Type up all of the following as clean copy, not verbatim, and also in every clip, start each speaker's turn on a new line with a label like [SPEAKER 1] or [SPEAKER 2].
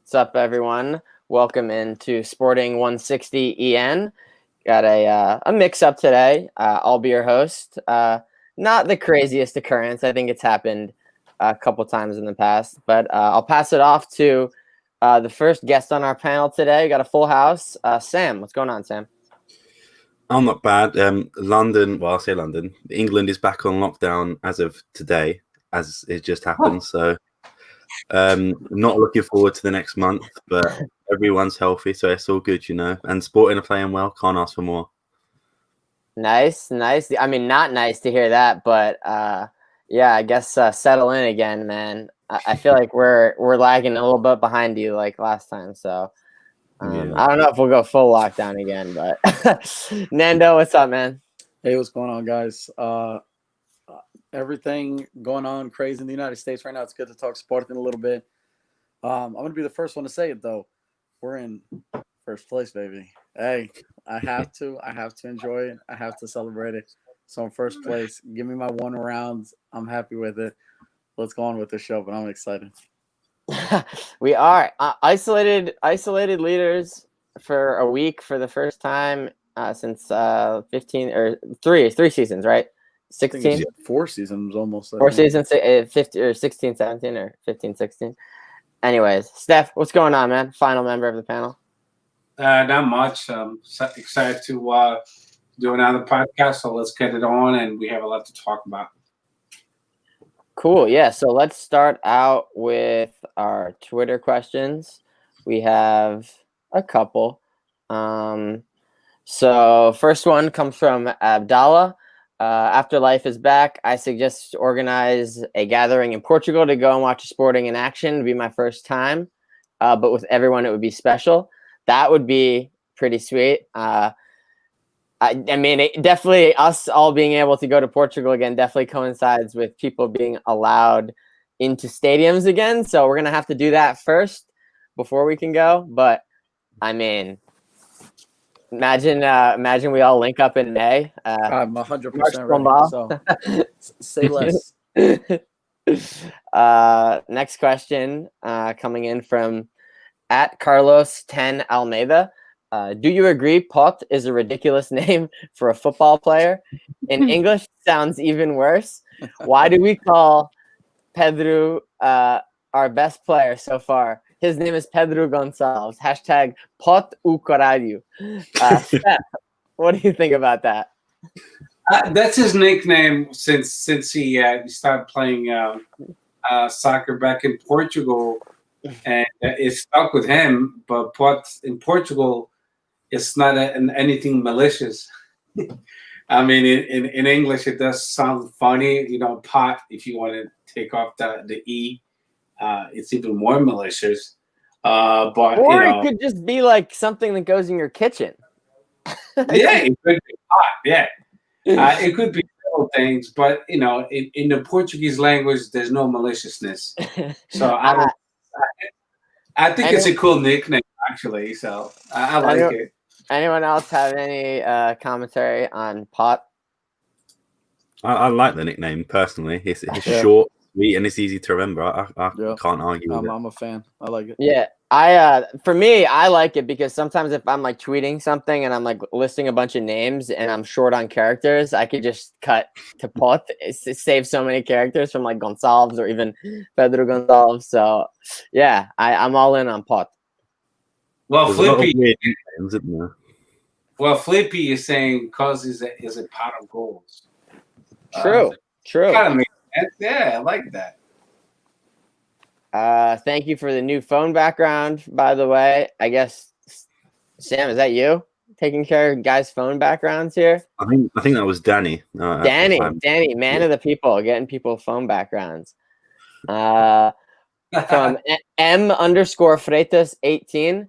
[SPEAKER 1] What's up, everyone? Welcome into Sporting160EN. Got a mix-up today. I'll be your host. Not the craziest occurrence. I think it's happened a couple times in the past, but I'll pass it off to the first guest on our panel today. We got a full house. Sam, what's going on, Sam?
[SPEAKER 2] I'm not bad. London, well, I say London. England is back on lockdown as of today, as it just happened. So not looking forward to the next month, but everyone's healthy, so it's all good, And Sporting are playing well. Can't ask for more.
[SPEAKER 1] Nice. I mean, not nice to hear that, but yeah, I guess settle in again, man. I feel like we're lagging a little bit behind you like last time, so I don't know if we'll go full lockdown again, but Nando, what's up, man?
[SPEAKER 3] Hey, what's going on, guys? Everything going on crazy in the United States right now. It's good to talk Sporting a little bit. I'm going to be the first one to say it, though. We're in first place, baby. Hey, I have to enjoy it. I have to celebrate it. So in first place, give me my one round. I'm happy with it. Let's go on with the show, but I'm excited.
[SPEAKER 1] We are isolated leaders for a week for the first time since 15 or three seasons, right? 16?
[SPEAKER 3] 4 seasons almost.
[SPEAKER 1] 4 seasons, 50 or 16, 17 or 15, 16. Anyways, Steph, what's going on, man? Final member of the panel.
[SPEAKER 4] Not much. I'm excited to do another podcast, so let's get it on, and we have a lot to talk about.
[SPEAKER 1] Cool. Yeah. So let's start out with our Twitter questions. We have a couple. So first one comes from Abdallah. After life is back, I suggest to organize a gathering in Portugal to go and watch Sporting in action. It'd be my first time, but with everyone, it would be special. That would be pretty sweet. I mean, definitely us all being able to go to Portugal again definitely coincides with people being allowed into stadiums again. So we're going to have to do that first before we can go. But, I mean, imagine we all link up in May.
[SPEAKER 3] I'm 100% ready, so say
[SPEAKER 1] less. Next question coming in from @Carlos10 Almeida. Do you agree Pot is a ridiculous name for a football player? In English, sounds even worse. Why do we call Pedro our best player so far? His name is Pedro Gonçalves. #Pot o Caralho. Steph, what do you think about that?
[SPEAKER 4] That's his nickname since he started playing soccer back in Portugal, and it stuck with him. But Pot in Portugal, it's not anything malicious. I mean, in English, it does sound funny. Pot, if you want to take off the E, it's even more malicious. But
[SPEAKER 1] it could just be like something that goes in your kitchen.
[SPEAKER 4] Yeah, it could be pot. Yeah, it could be several things. But in the Portuguese language, there's no maliciousness. So I think it's a cool nickname, actually. So I like it.
[SPEAKER 1] Anyone else have any commentary on Pot?
[SPEAKER 2] I like the nickname personally. It's short, sweet, and it's easy to remember. I can't argue with it.
[SPEAKER 3] I'm a fan. I like it.
[SPEAKER 1] Yeah, for me, I like it because sometimes if I'm like tweeting something and I'm like listing a bunch of names and I'm short on characters, I could just cut to Pot. It saves so many characters from like Gonçalves or even Pedro Gonçalves. So yeah, I'm all in on Pot.
[SPEAKER 4] Well, Flippy is saying cause is a pot of gold.
[SPEAKER 1] True.
[SPEAKER 4] Kind of makes sense. Yeah, I like that.
[SPEAKER 1] Thank you for the new phone background, by the way. I guess, Sam, is that you taking care of guys' phone backgrounds here?
[SPEAKER 2] I think that was Danny.
[SPEAKER 1] Danny, man of the people, getting people phone backgrounds. From M_Freitas18.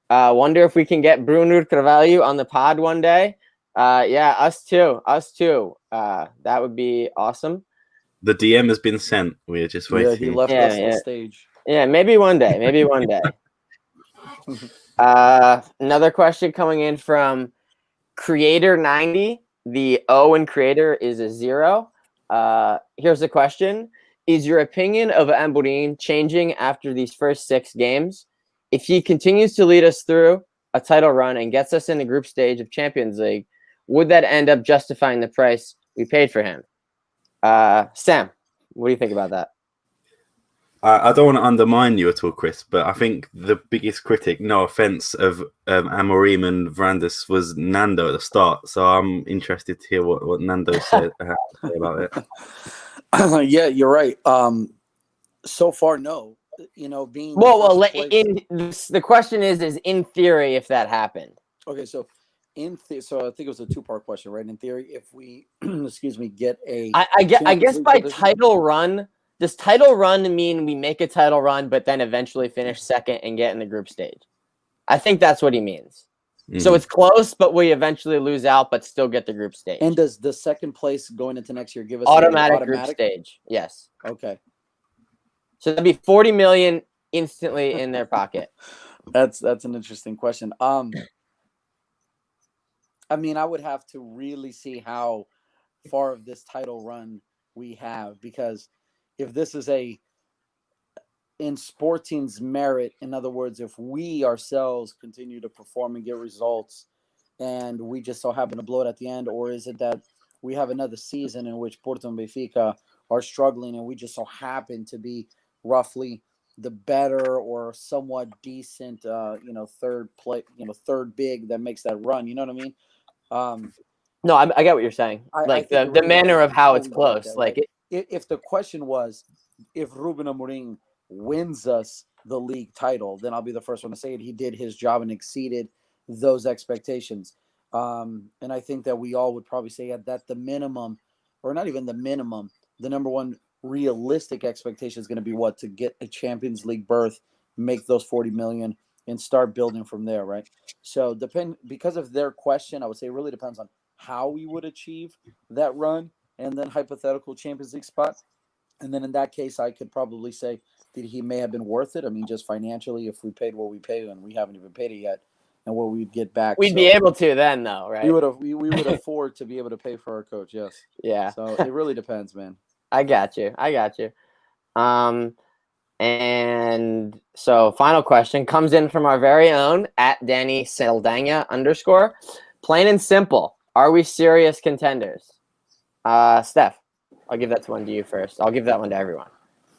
[SPEAKER 1] Wonder if we can get Bruno Carvalho on the pod one day. Yeah, us too. That would be awesome.
[SPEAKER 2] The DM has been sent. We're just waiting.
[SPEAKER 3] Yeah, he left us on stage.
[SPEAKER 1] Yeah, maybe one day. Another question coming in from Creator90. The O in Creator is a 0. Here's the question. Is your opinion of Amorim changing after these first 6 games? if he continues to lead us through a title run and gets us in the group stage of Champions League, would that end up justifying the price we paid for him? Sam, what do you think about that?
[SPEAKER 2] I don't want to undermine you at all, Chris, but I think the biggest critic, no offense, of Amorim and Brandes was Nando at the start. So I'm interested to hear what Nando said about it.
[SPEAKER 3] Yeah, you're right. So far, no. Being
[SPEAKER 1] the question is in theory, if that happened.
[SPEAKER 3] Okay, so so I think it was a two-part question, right? In theory, if we excuse me, get a
[SPEAKER 1] I guess by
[SPEAKER 3] position.
[SPEAKER 1] title run, does title run mean we make a title run but then eventually finish second and get in the group stage? I think that's what he means. So it's close, but we eventually lose out but still get the group stage.
[SPEAKER 3] And does the second place going into next year give us
[SPEAKER 1] automatic group stage? Yes.
[SPEAKER 3] Okay.
[SPEAKER 1] So that'd be 40 million instantly in their pocket.
[SPEAKER 3] That's an interesting question. I mean, I would have to really see how far of this title run we have, because if this is in Sporting's merit, in other words, if we ourselves continue to perform and get results and we just so happen to blow it at the end, or is it that we have another season in which Porto and Benfica are struggling and we just so happen to be roughly the better or somewhat decent, third big that makes that run. You know what I mean?
[SPEAKER 1] No, I get what you're saying. The manner of how it's close.
[SPEAKER 3] If the question was, if Ruben Amorim wins us the league title, then I'll be the first one to say it. He did his job and exceeded those expectations. And I think that we all would probably say that the minimum, or not even the minimum, the number one realistic expectation is going to be to get a Champions League berth, make those 40 million, and start building from there, right? So because of their question, I would say it really depends on how we would achieve that run and then hypothetical Champions League spot. And then in that case, I could probably say that he may have been worth it. I mean, just financially, if we paid what we paid, and we haven't even paid it yet, and what we'd get back.
[SPEAKER 1] We'd be able to then, though, right?
[SPEAKER 3] We would afford to be able to pay for our coach, yes.
[SPEAKER 1] Yeah.
[SPEAKER 3] So it really depends, man.
[SPEAKER 1] I got you. And so final question comes in from our very own @Danny Saldana _. Plain and simple, are we serious contenders? Steph, I'll give that one to you first. I'll give that one to everyone.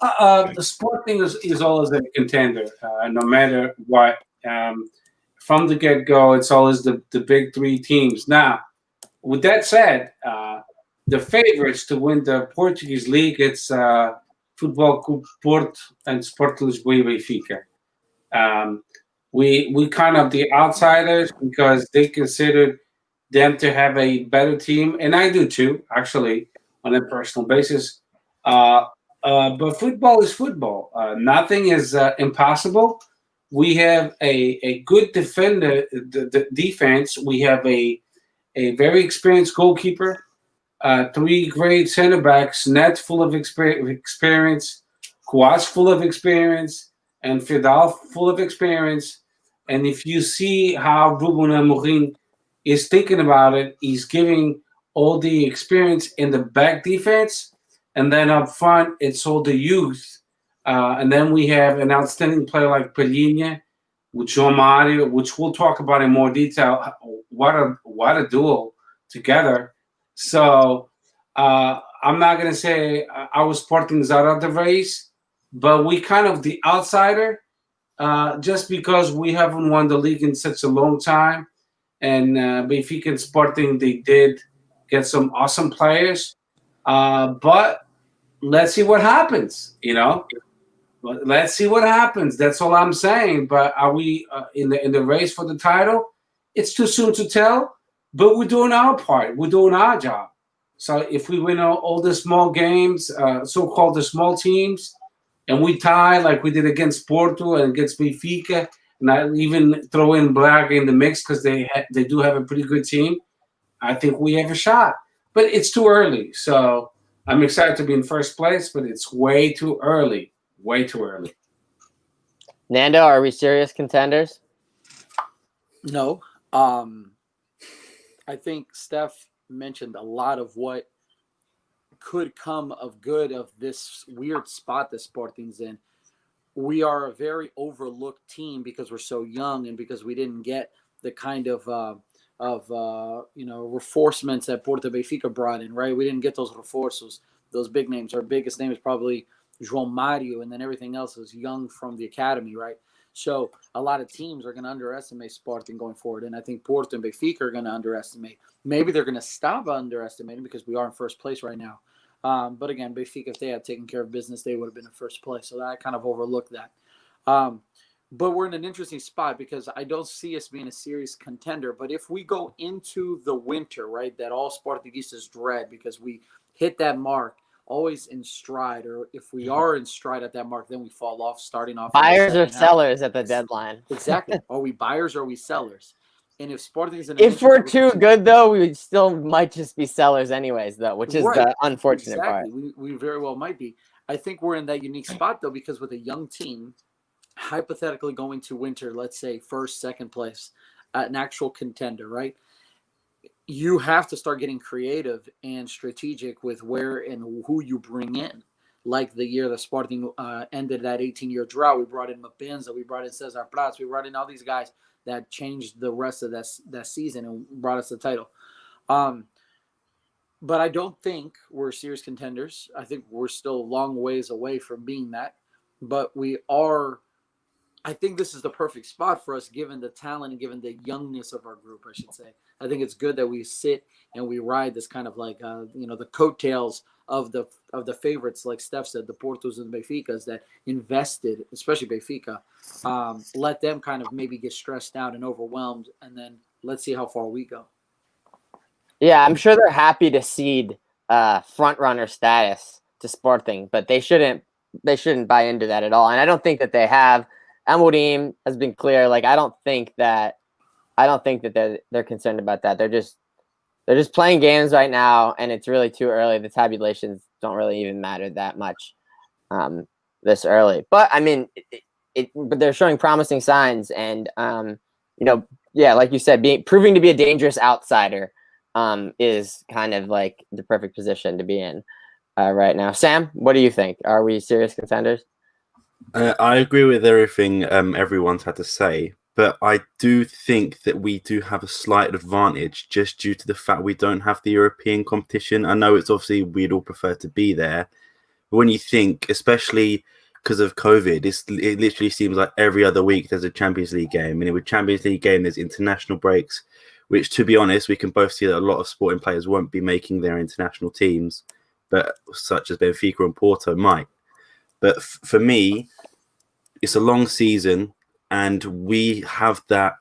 [SPEAKER 4] The Sporting is always a contender, no matter what. From the get-go, it's always the big three teams. Now, with that said, the favorites to win the Portuguese league, it's Futebol Clube Porto and Sporting Benfica. We kind of the outsiders because they considered them to have a better team, and I do too, actually, on a personal basis. But football is football. Nothing is impossible. We have a good defender, the defense. We have a very experienced goalkeeper, 3 great center backs, Net full of experience, Kouas full of experience, and Fidal full of experience. And if you see how Ruben Amorim is thinking about it, he's giving all the experience in the back defense, and then up front, it's all the youth. And then we have an outstanding player like Palhinha, with João Mario, which we'll talk about in more detail. What a duel together. So I'm not going to say I was Sporting's out of the race, but we kind of the outsider just because we haven't won the league in such a long time. And Benfica and Sporting, they did get some awesome players. But let's see what happens, Let's see what happens. That's all I'm saying. But are we in the race for the title? It's too soon to tell, but we're doing our part. We're doing our job. So if we win all the small games, so-called the small teams, and we tie like we did against Porto and against Benfica, and I even throw in Braga in the mix because they do have a pretty good team, I think we have a shot. But it's too early. So I'm excited to be in first place, but it's way too early. Way too early.
[SPEAKER 1] Nando, are we serious contenders?
[SPEAKER 3] No. I think Steph mentioned a lot of what could come of good of this weird spot that Sporting's in. we are a very overlooked team because we're so young and because we didn't get the kind of reinforcements that Porto Benfica brought in, right? We didn't get those refuerzos, those big names. Our biggest name is probably João Mario, and then everything else is young from the academy, right? So a lot of teams are going to underestimate Sporting going forward, and I think Porto and Benfica are going to underestimate. Maybe they're going to stop underestimating because we are in first place right now. But again, Benfica, if they had taken care of business, they would have been in first place. So I kind of overlooked that. But we're in an interesting spot because I don't see us being a serious contender. But if we go into the winter, right, that all Portuguese dread because we hit that mark always in stride, or if we are in stride at that mark, then we fall off starting off.
[SPEAKER 1] Buyers or sellers at the deadline.
[SPEAKER 3] Exactly. Are we buyers or are we sellers? And if Sporting is
[SPEAKER 1] if we're too good, though, we still might just be sellers anyways, though, which is the unfortunate part.
[SPEAKER 3] We very well might be. I think we're in that unique spot, though, because with a young team, hypothetically going to winter, let's say first, second place, an actual contender, right? You have to start getting creative and strategic with where and who you bring in. Like the year that Sporting ended that 18-year drought, we brought in Mapenza, we brought in Cesar Prats, we brought in all these guys that changed the rest of that season and brought us the title. But I don't think we're serious contenders. I think we're still a long ways away from being that. But we are. I think this is the perfect spot for us, given the talent and given the youngness of our group, I should say. I think it's good that we sit and we ride this kind of like, the coattails of the favorites, like Steph said, the Portos and the Benficas that invested, especially Benfica. Let them kind of maybe get stressed out and overwhelmed, and then let's see how far we go.
[SPEAKER 1] Yeah, I'm sure they're happy to cede front runner status to Sporting, but they shouldn't buy into that at all. And I don't think that they have. Amorim has been clear. Like, I don't think that they're concerned about that. They're just playing games right now, and it's really too early. The tabulations don't really even matter that much this early. But I mean, but they're showing promising signs, and like you said, proving to be a dangerous outsider is kind of like the perfect position to be in right now. Sam, what do you think? Are we serious contenders?
[SPEAKER 2] I agree with everything everyone's had to say, but I do think that we do have a slight advantage just due to the fact we don't have the European competition. I know it's obviously we'd all prefer to be there, but when you think, especially because of COVID, it literally seems like every other week there's a Champions League game, and with Champions League game there's international breaks, which, to be honest, we can both see that a lot of Sporting players won't be making their international teams, but such as Benfica and Porto might. But for me, it's a long season, and we have the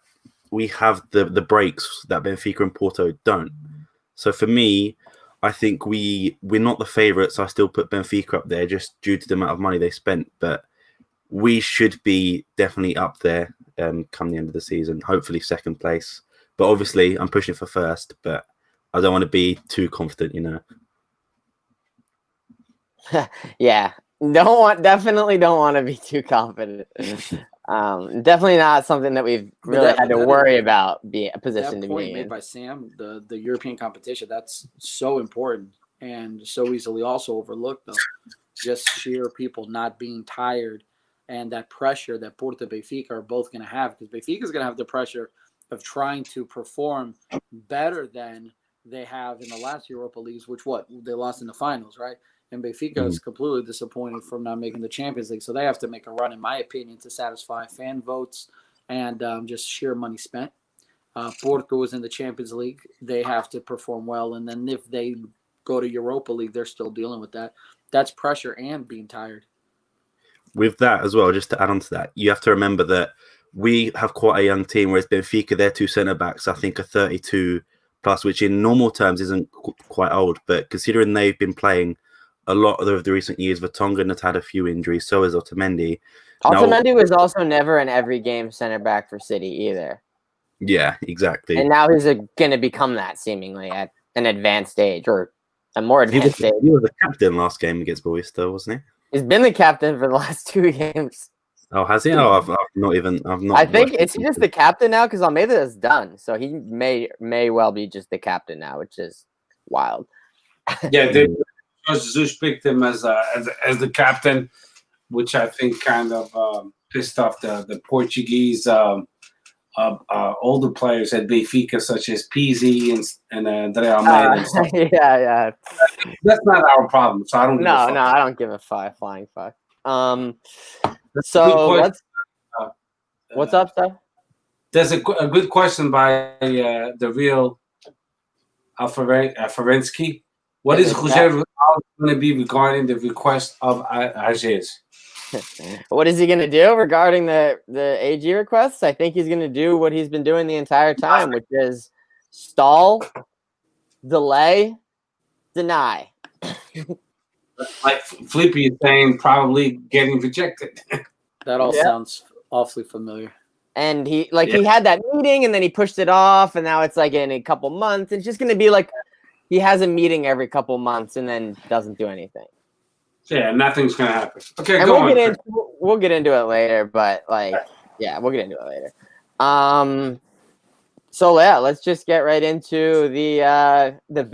[SPEAKER 2] breaks that Benfica and Porto don't. So for me, I think we're not the favourites. I still put Benfica up there just due to the amount of money they spent, but we should be definitely up there come the end of the season. Hopefully second place, but obviously I'm pushing for first. But I don't want to be too confident,
[SPEAKER 1] Yeah. Definitely don't want to be too confident. Definitely not something that we've really had to worry about being a position to be in.
[SPEAKER 3] Made by Sam, the European competition, that's so important and so easily also overlooked, though. Just sheer people not being tired and that pressure that Porto and Benfica are both going to have, because Benfica is going to have the pressure of trying to perform better than they have in the last Europa Leagues, which they lost in the finals, right? And Benfica is completely disappointed from not making the Champions League. So they have to make a run, in my opinion, to satisfy fan votes and just sheer money spent. Porto is in the Champions League. They have to perform well. And then if they go to Europa League, they're still dealing with that. That's pressure and being tired.
[SPEAKER 2] With that as well, just to add on to that, you have to remember that we have quite a young team, whereas Benfica, their two centre-backs, I think, are 32 plus, which in normal terms isn't quite old. But considering they've been playing a lot of the recent years, Vertonghen has had a few injuries, so has Otamendi.
[SPEAKER 1] Otamendi was also never an every game center back for City either.
[SPEAKER 2] Yeah, exactly.
[SPEAKER 1] And now he's going to become that seemingly at an advanced age, or a more advanced age.
[SPEAKER 2] He was the captain last game against Boavista, wasn't he?
[SPEAKER 1] He's been the captain for the last 2 games.
[SPEAKER 2] Oh, has he? Oh, I've not.
[SPEAKER 1] I think is he just the captain now? Because Almeida is done, so he may well be just the captain now, which is wild.
[SPEAKER 4] Yeah, Jesus picked him as the captain. which I think kind of pissed off the Portuguese older players at Benfica, such as Pizzi and André Almeida and stuff.
[SPEAKER 1] Yeah.
[SPEAKER 4] That's not our problem, so I don't give a
[SPEAKER 1] No,
[SPEAKER 4] fuck.
[SPEAKER 1] I don't give a flying fuck.
[SPEAKER 4] That's a
[SPEAKER 1] So
[SPEAKER 4] good question.
[SPEAKER 1] what's up, sir?
[SPEAKER 4] There's a good question by the real Alferensky. What is Roger going to be regarding the request of Ages?
[SPEAKER 1] What is he going to do regarding the AG requests? I think he's going to do what he's been doing the entire time, which is stall, delay, deny.
[SPEAKER 4] Like Flippy is saying, probably getting rejected.
[SPEAKER 3] That all sounds awfully familiar.
[SPEAKER 1] And he had that meeting, and then he pushed it off, and now it's like in a couple months. It's just going to be like he has a meeting every couple months and then doesn't do anything.
[SPEAKER 4] Yeah, nothing's going to happen. Okay,
[SPEAKER 1] and
[SPEAKER 4] go
[SPEAKER 1] on.
[SPEAKER 4] We'll
[SPEAKER 1] get into it later, but we'll get into it later. So yeah, let's just get right into the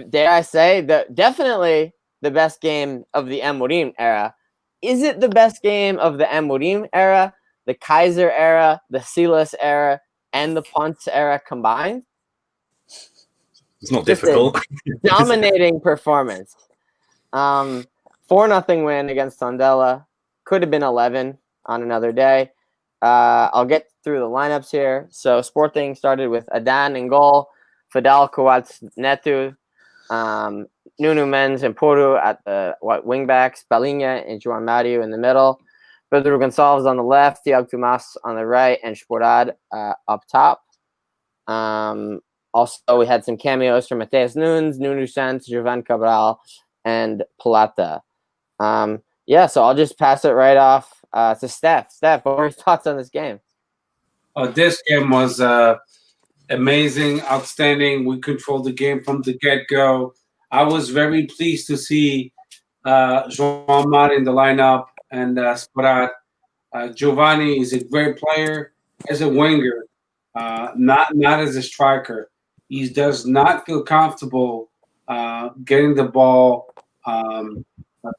[SPEAKER 1] dare I say, definitely the best game of the Amorim era. Is it the best game of the Amorim era, the Kaiser era, the Silas era, and the Ponce era combined?
[SPEAKER 2] It's not difficult.
[SPEAKER 1] Dominating performance. 4-0 win against Tondela. Could have been 11 on another day. I'll get through the lineups here. So Sporting started with Adan in goal, Fidel Coates Neto, Nuno Mendes and Porto at the wing backs, Balinha and João Mario in the middle, Pedro Gonçalves on the left, Thiago Tomas on the right, and Sporad up top. Also, we had some cameos from Mateus Nunes, Nuno Santos, Jovan Cabral, and Plata. So I'll just pass it right off to Steph. Steph, what were your thoughts on this game?
[SPEAKER 4] This game was amazing, outstanding. We controlled the game from the get-go. I was very pleased to see João Mar in the lineup and Sporad. Giovanni is a great player as a winger, not as a striker. He does not feel comfortable getting the ball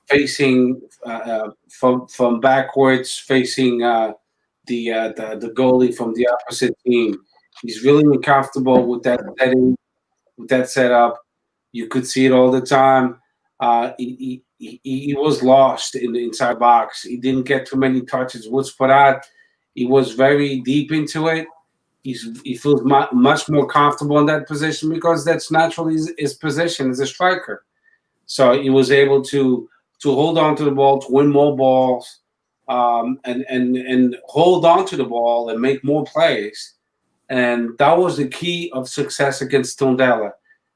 [SPEAKER 4] facing from backwards, facing the goalie from the opposite team. He's really uncomfortable with that setting, with that setup. You could see it all the time. He was lost in the inside box. He didn't get too many touches. With Sporad, he was very deep into it. He feels much more comfortable in that position because that's naturally his position as a striker. So he was able to hold on to the ball, to win more balls, and hold on to the ball and make more plays. And that was the key of success against Tondela.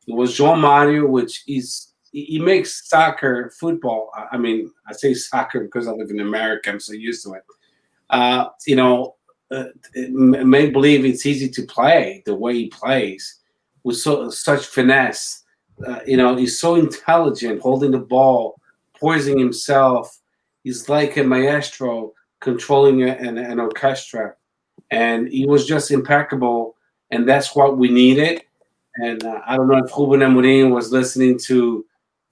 [SPEAKER 4] It was João Mario, which he makes soccer, football. I mean, I say soccer because I live in America. I'm so used to it. Make believe it's easy to play the way he plays with such finesse. He's so intelligent, holding the ball, poising himself. He's like a maestro controlling an orchestra, and he was just impeccable. And that's what we needed. And I don't know if Ruben Amorim was listening to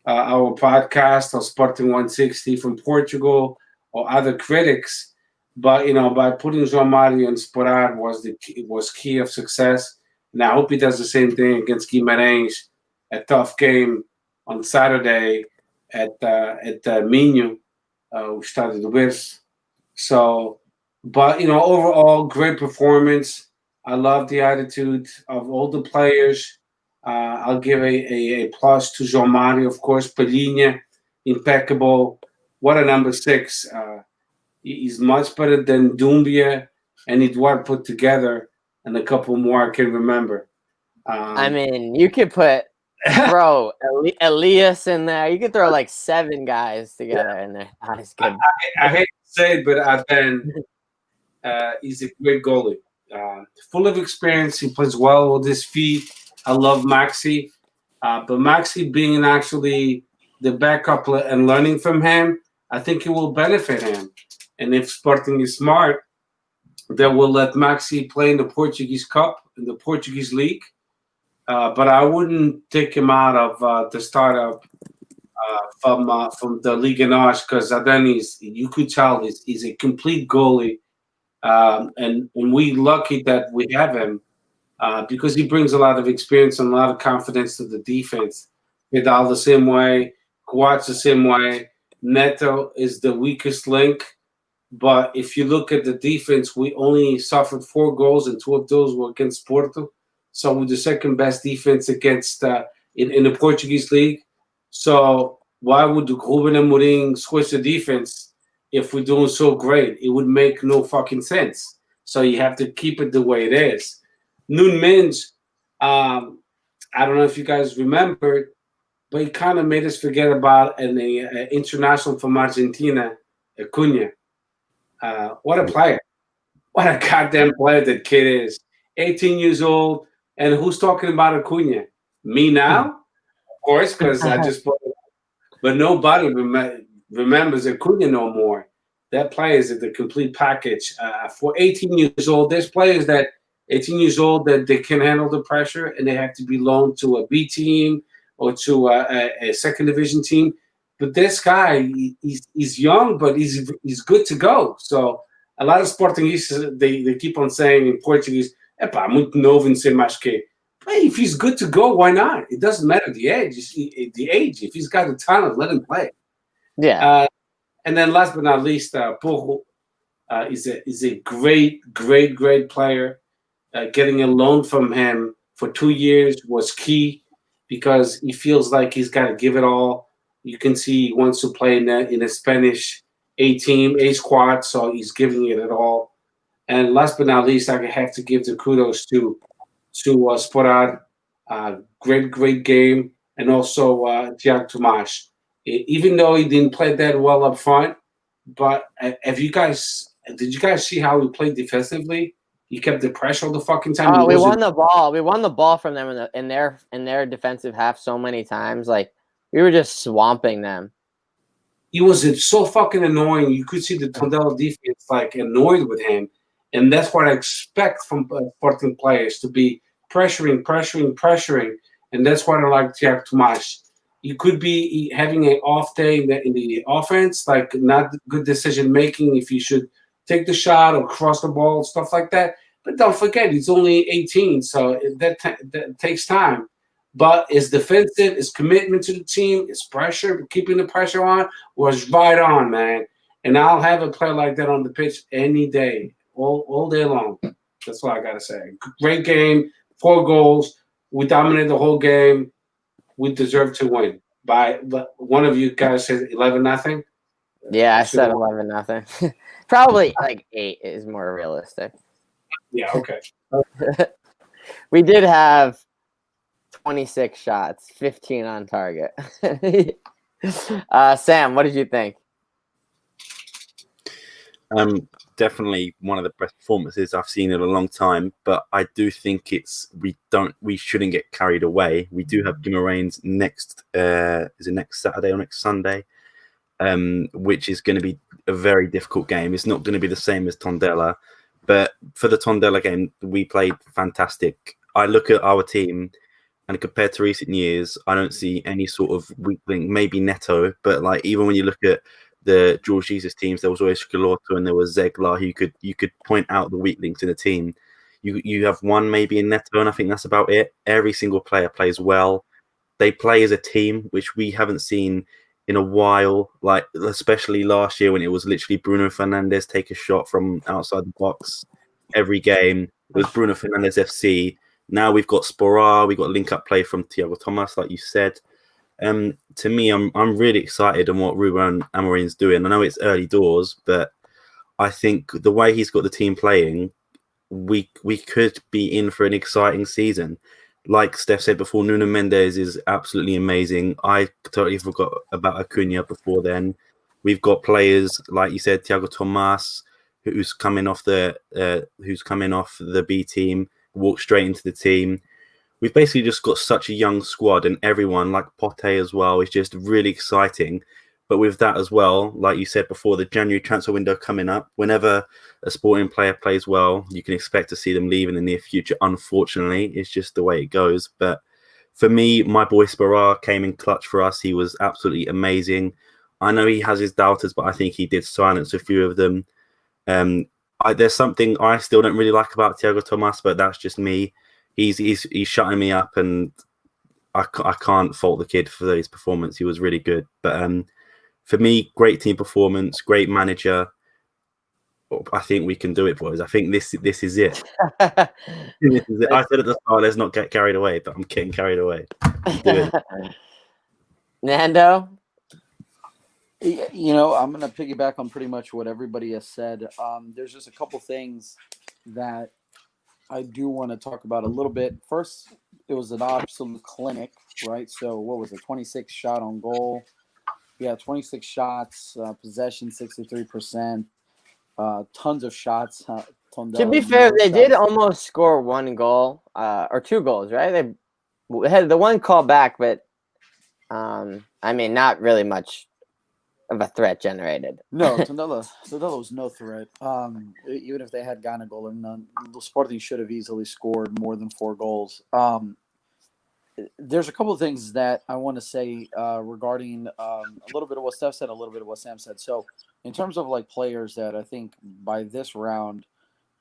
[SPEAKER 4] our podcast or Sporting160 from Portugal or other critics. But by putting João Mario and Sporad was key of success, and I hope he does the same thing against Guimarães, a tough game on Saturday at Minho, Estádio do Berço. So, but overall, great performance. I love the attitude of all the players. I'll give a plus to João Mario, of course. Palhinha, impeccable. What a number 6. He's much better than Dumbia and Eduardo put together, and a couple more I can remember.
[SPEAKER 1] I mean, you could throw Elias in there. You could throw like 7 guys together in there. That's good.
[SPEAKER 4] I hate to say it, but Aden, he's a great goalie. Full of experience. He plays well with his feet. I love Maxi. But Maxi being actually the backup and learning from him, I think it will benefit him. And if Sporting is smart, they will let Maxi play in the Portuguese Cup, in the Portuguese League. But I wouldn't take him out of the startup from the Liga Nos, because Adonis, you could tell he's a complete goalie, and we lucky that we have him because he brings a lot of experience and a lot of confidence to the defense. Vidal the same way, Coates the same way. Neto is the weakest link, but if you look at the defense, we only suffered 4 goals, and 2 of those were against Porto. So we're the second best defense against in the Portuguese league. So why would Ruben Amorim switch the defense if we're doing so great? It would make no fucking sense. So you have to keep it the way it is. Nuno Mendes, I don't know if you guys remember, but he kind of made us forget about an international from Argentina, Acuna. What a player. What a goddamn player that kid is. 18 years old. And who's talking about Acuna? Me now? Of course, because I just played. But nobody remembers Acuna no more. That player is the complete package. For 18 years old, there's players that 18 years old that they can handle the pressure and they have to be loaned to a B team or to a second division team. But this guy, he's young, but he's good to go. So a lot of Sportingistas, they keep on saying in Portuguese, "Epá, muito novo, não sei mais que." But if he's good to go, why not? It doesn't matter the age. If he's got the talent, let him play.
[SPEAKER 1] Yeah.
[SPEAKER 4] And then last but not least, Porro is a great player. Getting a loan from him for 2 years was key because he feels like he's got to give it all. You can see he wants to play in a Spanish A team, A squad, so he's giving it all. And last but not least, I have to give the kudos to Sporad. Great game, and also Tiago Tomás. Even though he didn't play that well up front, but did you guys see how he played defensively? He kept the pressure all the fucking time.
[SPEAKER 1] Oh, we won the ball. We won the ball from them in their defensive half so many times. Like we were just swamping them.
[SPEAKER 4] He was so fucking annoying. You could see the Tondela defense like annoyed with him, and that's what I expect from Sporting players to be pressuring, and that's what I like Tiago Tomás. You could be having an off day in the offense, like not good decision making if you should take the shot or cross the ball, stuff like that. But don't forget, he's only 18, so that takes time. But his defensive, his commitment to the team, his pressure, keeping the pressure on, was right on, man. And I'll have a player like that on the pitch any day, all day long. That's what I got to say. Great game, 4 goals. We dominated the whole game. We deserve to win. But one of you guys said 11-0.
[SPEAKER 1] Yeah, I said 11-0. Probably like 8 is more realistic.
[SPEAKER 4] Yeah, okay.
[SPEAKER 1] We did have 26 shots, 15 on target. Sam, what did you think?
[SPEAKER 2] Definitely one of the best performances I've seen in a long time, but I do think we shouldn't get carried away. We do have Guimarães next Saturday or next Sunday, which is going to be a very difficult game. It's not going to be the same as Tondela, but for the Tondela game, we played fantastic. I look at our team, and compared to recent years, I don't see any sort of weak link. Maybe Neto, but like even when you look at the George Jesus teams, there was always Scalotto and there was Zeglar. You could point out the weak links in the team. You have one maybe in Neto, and I think that's about it. Every single player plays well. They play as a team, which we haven't seen in a while. Like especially last year when it was literally Bruno Fernandes take a shot from outside the box every game. It was Bruno Fernandes FC. Now we've got Sporar. We've got link-up play from Tiago Tomás, like you said. To me, I'm really excited on what Ruben Amorim's doing. I know it's early doors, but I think the way he's got the team playing, we could be in for an exciting season. Like Steph said before, Nuno Mendes is absolutely amazing. I totally forgot about Acuna before then. We've got players like you said, Tiago Tomás, who's coming off the B team, walked straight into the team. We've basically just got such a young squad, and everyone, like Pote as well, is just really exciting. But with that as well, like you said before, the January transfer window coming up, whenever a Sporting player plays well, you can expect to see them leave in the near future. Unfortunately, it's just the way it goes. But For me, my boy Sparar came in clutch for us. He was absolutely amazing. I know he has his doubters, but I think he did silence a few of them. There's something I still don't really like about Thiago Tomas, but that's just me. He's shutting me up, and I can't fault the kid for his performance. He was really good. But for me, great team performance, great manager. I think we can do it, boys. I think this is it. This is it. I said at the start, let's not get carried away, but I'm getting carried away. Do it.
[SPEAKER 1] Nando?
[SPEAKER 3] You know, I'm going to piggyback on pretty much what everybody has said. There's just a couple things that I do want to talk about a little bit. First, it was an absolute clinic, right? So what was it? 26 shot on goal. Yeah, 26 shots, possession 63%, tons of shots. Tondela,
[SPEAKER 1] To be fair, they did
[SPEAKER 3] shots.
[SPEAKER 1] almost score 1 goal or 2 goals, right? They had the 1 call back, but I mean, not really much of a threat generated.
[SPEAKER 3] No, Tondela was no threat. Even if they had gotten a goal or none, the Sporting should have easily scored more than 4 goals. There's a couple of things that I want to say regarding a little bit of what Steph said, a little bit of what Sam said. So, in terms of like players that I think by this round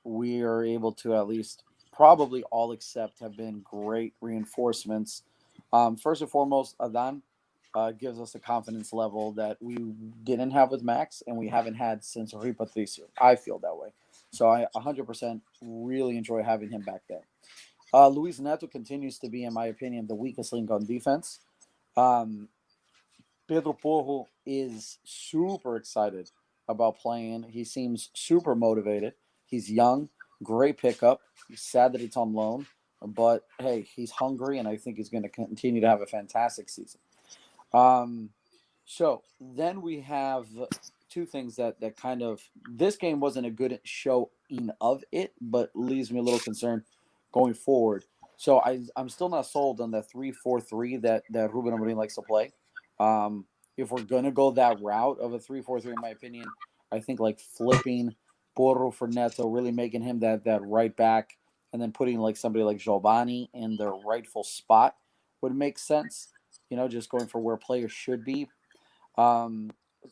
[SPEAKER 3] we are able to at least probably all accept have been great reinforcements. First and foremost, Adan gives us a confidence level that we didn't have with Max and we haven't had since Rui Patricio. I feel that way. So I 100% really enjoy having him back there. Luis Neto continues to be, in my opinion, the weakest link on defense. Pedro Porro is super excited about playing. He seems super motivated. He's young, great pickup. He's sad that it's on loan, but hey, he's hungry, and I think he's going to continue to have a fantastic season. So then we have 2 things that kind of this game wasn't a good showing of it, but leaves me a little concerned going forward. So I'm still not sold on the 3-4-3 that Ruben Amorim likes to play. If we're gonna go that route of a 3-4-3, in my opinion, I think like flipping Porro for Neto, really making him that right back, and then putting like somebody like Giovanni in their rightful spot would make sense. You know, just going for where players should be.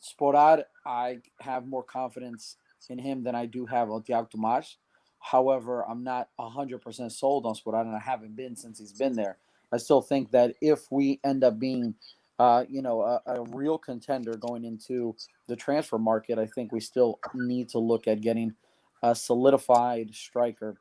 [SPEAKER 3] Sporad, I have more confidence in him than I do have on Thiago Tomas. However, I'm not 100% sold on Sporad, and I haven't been since he's been there. I still think that if we end up being, a real contender going into the transfer market, I think we still need to look at getting a solidified striker.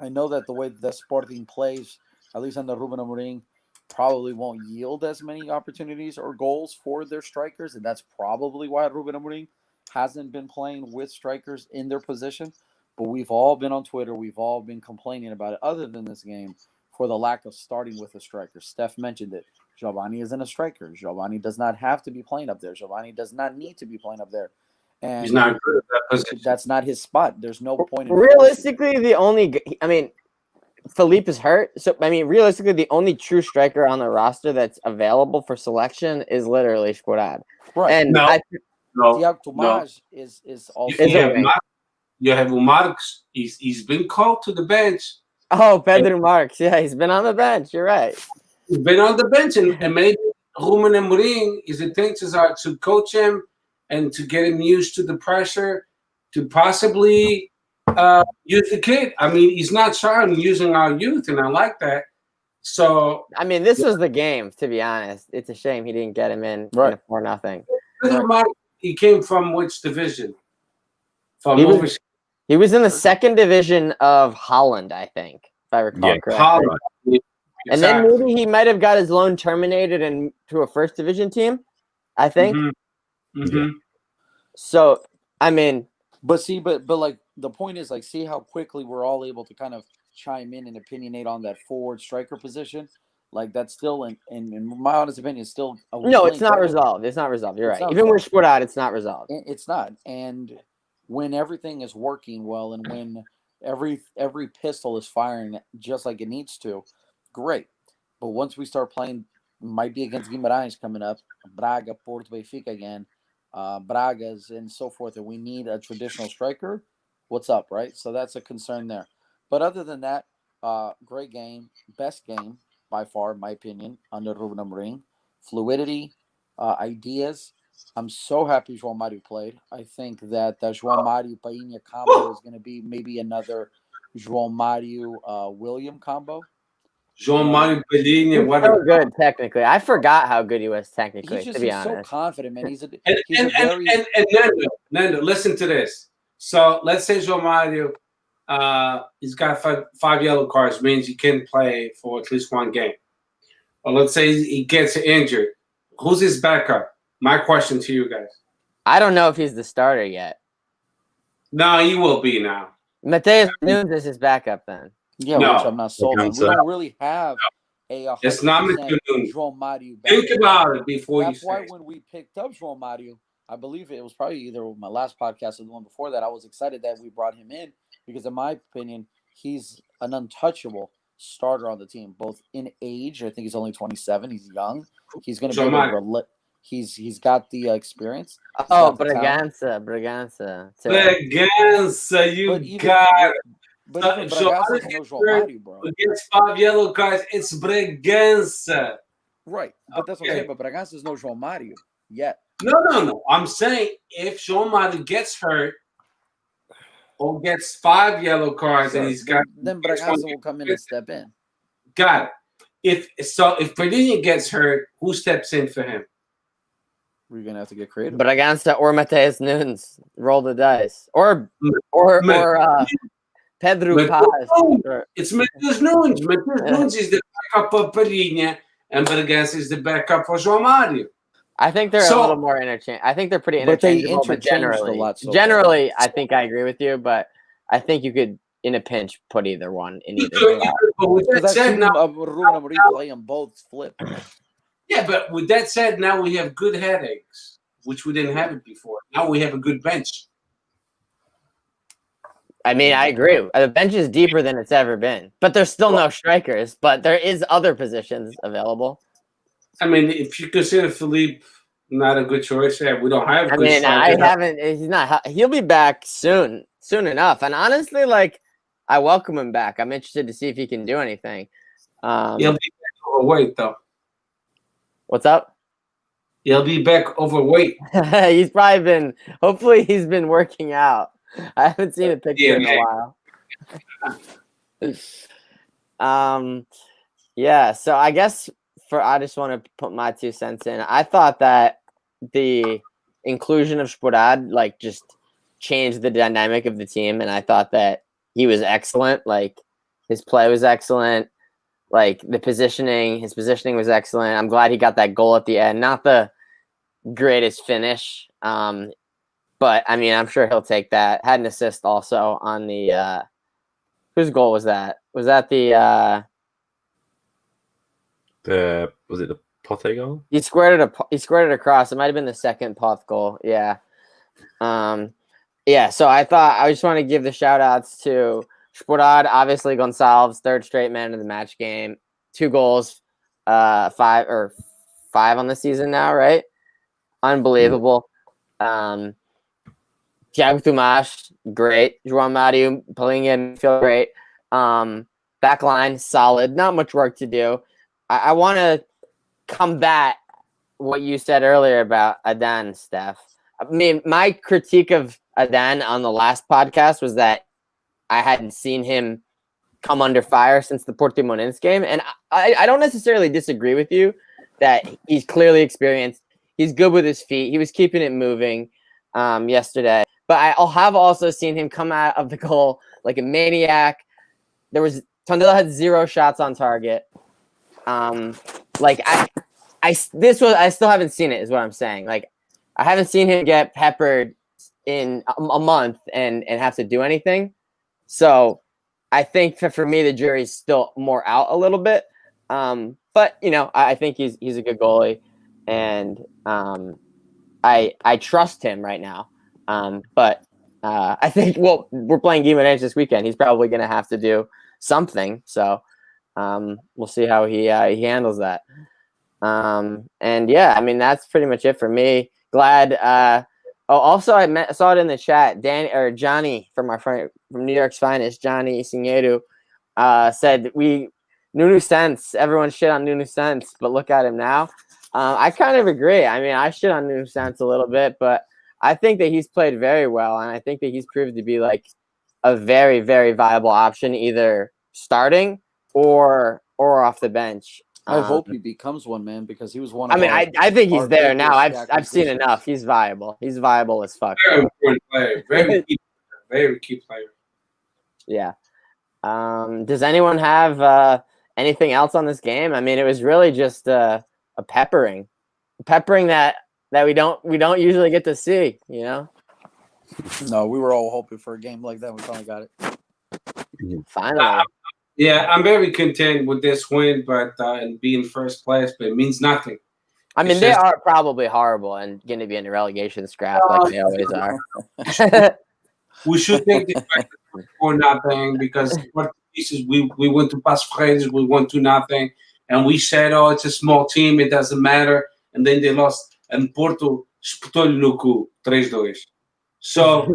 [SPEAKER 3] I know that the way that Sporting plays, at least under Ruben Amorim, probably won't yield as many opportunities or goals for their strikers, and that's probably why Ruben Amorim hasn't been playing with strikers in their position. But we've all been on Twitter. We've all been complaining about it, other than this game, for the lack of starting with a striker. Steph mentioned it. Giovanni isn't a striker. Giovanni does not have to be playing up there. Giovanni does not need to be playing up there. And
[SPEAKER 4] He's not good at that position.
[SPEAKER 3] that's not his spot. There's no point in
[SPEAKER 1] Realistically, Philippe is hurt. So, I mean, realistically, the only true striker on the roster that's available for selection is literally Sporad.
[SPEAKER 3] Right.
[SPEAKER 1] And
[SPEAKER 3] Thiago Tomas is also.
[SPEAKER 4] You have Marx. He's been called to the bench.
[SPEAKER 1] Oh, Pedro Marx. Yeah, he's been on the bench. You're right.
[SPEAKER 4] He's been on the bench, and maybe Ruben Amorim, his intentions are to coach him and to get him used to the pressure, to possibly use the kid. I mean, he's not shy on using our youth, and I like that. So,
[SPEAKER 1] I mean, this was the game, to be honest. It's a shame he didn't get him in
[SPEAKER 3] Right.
[SPEAKER 1] a 4-0.
[SPEAKER 4] He came from which division? From
[SPEAKER 1] He was-
[SPEAKER 4] overseas.
[SPEAKER 1] He was in the 2nd division of Holland, I think, if I recall correctly.
[SPEAKER 4] Holland.
[SPEAKER 1] And then maybe he might have got his loan terminated and to a 1st division team, I think.
[SPEAKER 4] Mm-hmm. Mm-hmm.
[SPEAKER 1] So, I mean,
[SPEAKER 3] But like the point is, like, see how quickly we're all able to kind of chime in and opinionate on that forward striker position. Like that's still, in my honest opinion, still a
[SPEAKER 1] no, it's
[SPEAKER 3] link.
[SPEAKER 1] not resolved. It's not resolved. You're
[SPEAKER 3] It's
[SPEAKER 1] right.
[SPEAKER 3] not
[SPEAKER 1] Even with
[SPEAKER 3] resolved.
[SPEAKER 1] Sporad, it's not resolved.
[SPEAKER 3] It's not. And when everything is working well, and when every pistol is firing just like it needs to, great. But once we start playing, might be against Guimarães coming up, Braga, Porto, Benfica again, Bragas, and so forth, and we need a traditional striker, what's up, right? So that's a concern there. But other than that, great game, best game. by far, in my opinion, under Ruben Amorim. Fluidity, ideas. I'm so happy João Mario played. I think that the João Mario Painha combo is going to be maybe another João Mario William combo.
[SPEAKER 4] João Mario Pedinha,
[SPEAKER 1] He's
[SPEAKER 4] what
[SPEAKER 1] so good technically. I forgot how good he was technically.
[SPEAKER 3] He's just
[SPEAKER 1] to be
[SPEAKER 3] he's
[SPEAKER 1] honest,
[SPEAKER 3] so confident, man. He's a
[SPEAKER 4] and
[SPEAKER 3] very
[SPEAKER 4] Nando, listen to this. So let's say João Mario, he's got five yellow cards, means he can play for at least one game. Or let's say he gets injured. Who's his backup? My question to you guys.
[SPEAKER 1] I don't know if he's the starter yet.
[SPEAKER 4] No, he will be now.
[SPEAKER 1] Mateus Nunes is his backup then.
[SPEAKER 3] yeah,
[SPEAKER 4] No.
[SPEAKER 3] which I'm not sold on. We don't really have a
[SPEAKER 4] It's not
[SPEAKER 3] 100%
[SPEAKER 4] Nunes.
[SPEAKER 3] João Mario
[SPEAKER 4] Think
[SPEAKER 3] backup.
[SPEAKER 4] about it before
[SPEAKER 3] That's
[SPEAKER 4] you
[SPEAKER 3] why
[SPEAKER 4] say.
[SPEAKER 3] when we picked up João Mario, I believe it was probably either my last podcast or the one before that, I was excited that we brought him in because, in my opinion, he's an untouchable starter on the team, both in age. I think he's only 27. He's young. He's going to be able to he's got the experience.
[SPEAKER 1] Oh,
[SPEAKER 3] got the talent.
[SPEAKER 1] Bragança.
[SPEAKER 4] Bragança, you
[SPEAKER 3] But even-
[SPEAKER 4] got
[SPEAKER 3] But even Bragança is no João Mario, bro.
[SPEAKER 4] against 5 yellow cards. It's Bragança.
[SPEAKER 3] Right. But that's what I'm saying. But Bragança is no João Mario yet.
[SPEAKER 4] No. I'm saying if João Mario gets hurt or gets 5 yellow cards and he's got
[SPEAKER 3] then Bragança will come in and step in.
[SPEAKER 4] got it. If Pedinha gets hurt, who steps in for him?
[SPEAKER 3] We're gonna have to get creative.
[SPEAKER 1] Bragança or Mateus Nunes. Roll the dice. Or Pedro
[SPEAKER 4] Mateus
[SPEAKER 1] Paz.
[SPEAKER 4] Nunes.
[SPEAKER 1] Sure.
[SPEAKER 4] It's Mateus Nunes. Mateus Nunes is the backup of Pedinha, and Bragança is the backup for João Mario.
[SPEAKER 1] I think they're a little more interchangeable. I think they're pretty
[SPEAKER 3] But they
[SPEAKER 1] interchangeable. But
[SPEAKER 3] interchanged a lot so far.
[SPEAKER 1] generally, I think I agree with you. But I think you could, in a pinch, put either one in either spot.
[SPEAKER 4] But with that
[SPEAKER 3] Because I've
[SPEAKER 4] said,
[SPEAKER 3] seen
[SPEAKER 4] now
[SPEAKER 3] Ruben Amorim play them both flip.
[SPEAKER 4] yeah, but with that said, now we have good headaches, which we didn't have it before. Now we have a good bench.
[SPEAKER 1] I mean, I agree. The bench is deeper than it's ever been, but there's still no strikers. But there is other positions available.
[SPEAKER 4] I mean, if you consider Philippe not a good choice, yeah, we don't have.
[SPEAKER 1] I
[SPEAKER 4] good
[SPEAKER 1] mean, I
[SPEAKER 4] strikers.
[SPEAKER 1] haven't. He's not. He'll be back soon enough. And honestly, like, I welcome him back. I'm interested to see if he can do anything.
[SPEAKER 4] He'll be back overweight, though.
[SPEAKER 1] What's up?
[SPEAKER 4] He'll be back overweight.
[SPEAKER 1] He's probably been. Hopefully, he's been working out. I haven't seen a picture in a while. Yeah. So I guess I just want to put my 2 cents in. I thought that the inclusion of Sporad like just changed the dynamic of the team, and I thought that he was excellent. Like his play was excellent. Like his positioning was excellent. I'm glad he got that goal at the end. Not the greatest finish, but I mean, I'm sure he'll take that. Had an assist also on the whose goal was that? Was that the
[SPEAKER 2] was it the Pote goal?
[SPEAKER 1] He squared it across. It might have been the second Poth goal. Yeah. Yeah, so I just want to give the shout outs to Sporad, obviously Gonçalves, third straight man of the match game, 2 goals, 5 on the season now, right? Unbelievable. Thiago Tomas, great. João Mario, Palinha, feel great. Backline, solid. Not much work to do. I want to combat what you said earlier about Adan, Steph. I mean, my critique of Adan on the last podcast was that I hadn't seen him come under fire since the Portimonense game. And I don't necessarily disagree with you that he's clearly experienced. He's good with his feet. He was keeping it moving yesterday. But I'll have also seen him come out of the goal like a maniac. Tondela had 0 shots on target. I still haven't seen it, is what I'm saying. Like, I haven't seen him get peppered in a month and have to do anything. So I think for me, the jury's still more out a little bit. But I think he's a good goalie, and I trust him right now. But I think we're playing Guimarães this weekend. He's probably going to have to do something. So we'll see how he handles that. And yeah, I mean, that's pretty much it for me. Glad. Also, I saw it in the chat. Johnny from our friend from New York's Finest, Johnny Signedu, said we Nuno Sense. Everyone shit on Nuno Sense, but look at him now. I kind of agree. I mean, I shit on Nuno Sense a little bit, but I think that he's played very well, and I think that he's proved to be like a very, very viable option, either starting or off the bench.
[SPEAKER 3] I hope he becomes one, man, because he was one.
[SPEAKER 1] I
[SPEAKER 3] Of
[SPEAKER 1] mean,
[SPEAKER 3] our,
[SPEAKER 1] I think he's
[SPEAKER 3] our
[SPEAKER 1] there now.
[SPEAKER 3] biggest
[SPEAKER 1] I've seen
[SPEAKER 3] acquisitions.
[SPEAKER 1] enough. He's viable. He's viable as fuck.
[SPEAKER 4] Very important player. Very key player.
[SPEAKER 1] Yeah. Does anyone have anything else on this game? I mean, it was really just a peppering that we don't usually get to see. You know.
[SPEAKER 3] No, we were all hoping for a game like that. We finally got it.
[SPEAKER 1] Finally.
[SPEAKER 4] Yeah, I'm very content with this win, but and being first place, but it means nothing.
[SPEAKER 1] I mean,
[SPEAKER 4] It's
[SPEAKER 1] they
[SPEAKER 4] just-
[SPEAKER 1] are probably horrible and going to be in a relegation scrap like they always are.
[SPEAKER 4] We should take the for nothing because Portuguese, we went to Passo Ferreira, we won 2-0, and we said, oh, it's a small team, it doesn't matter, and then they lost, and Porto espetou-lhe no cu, 3-2. So,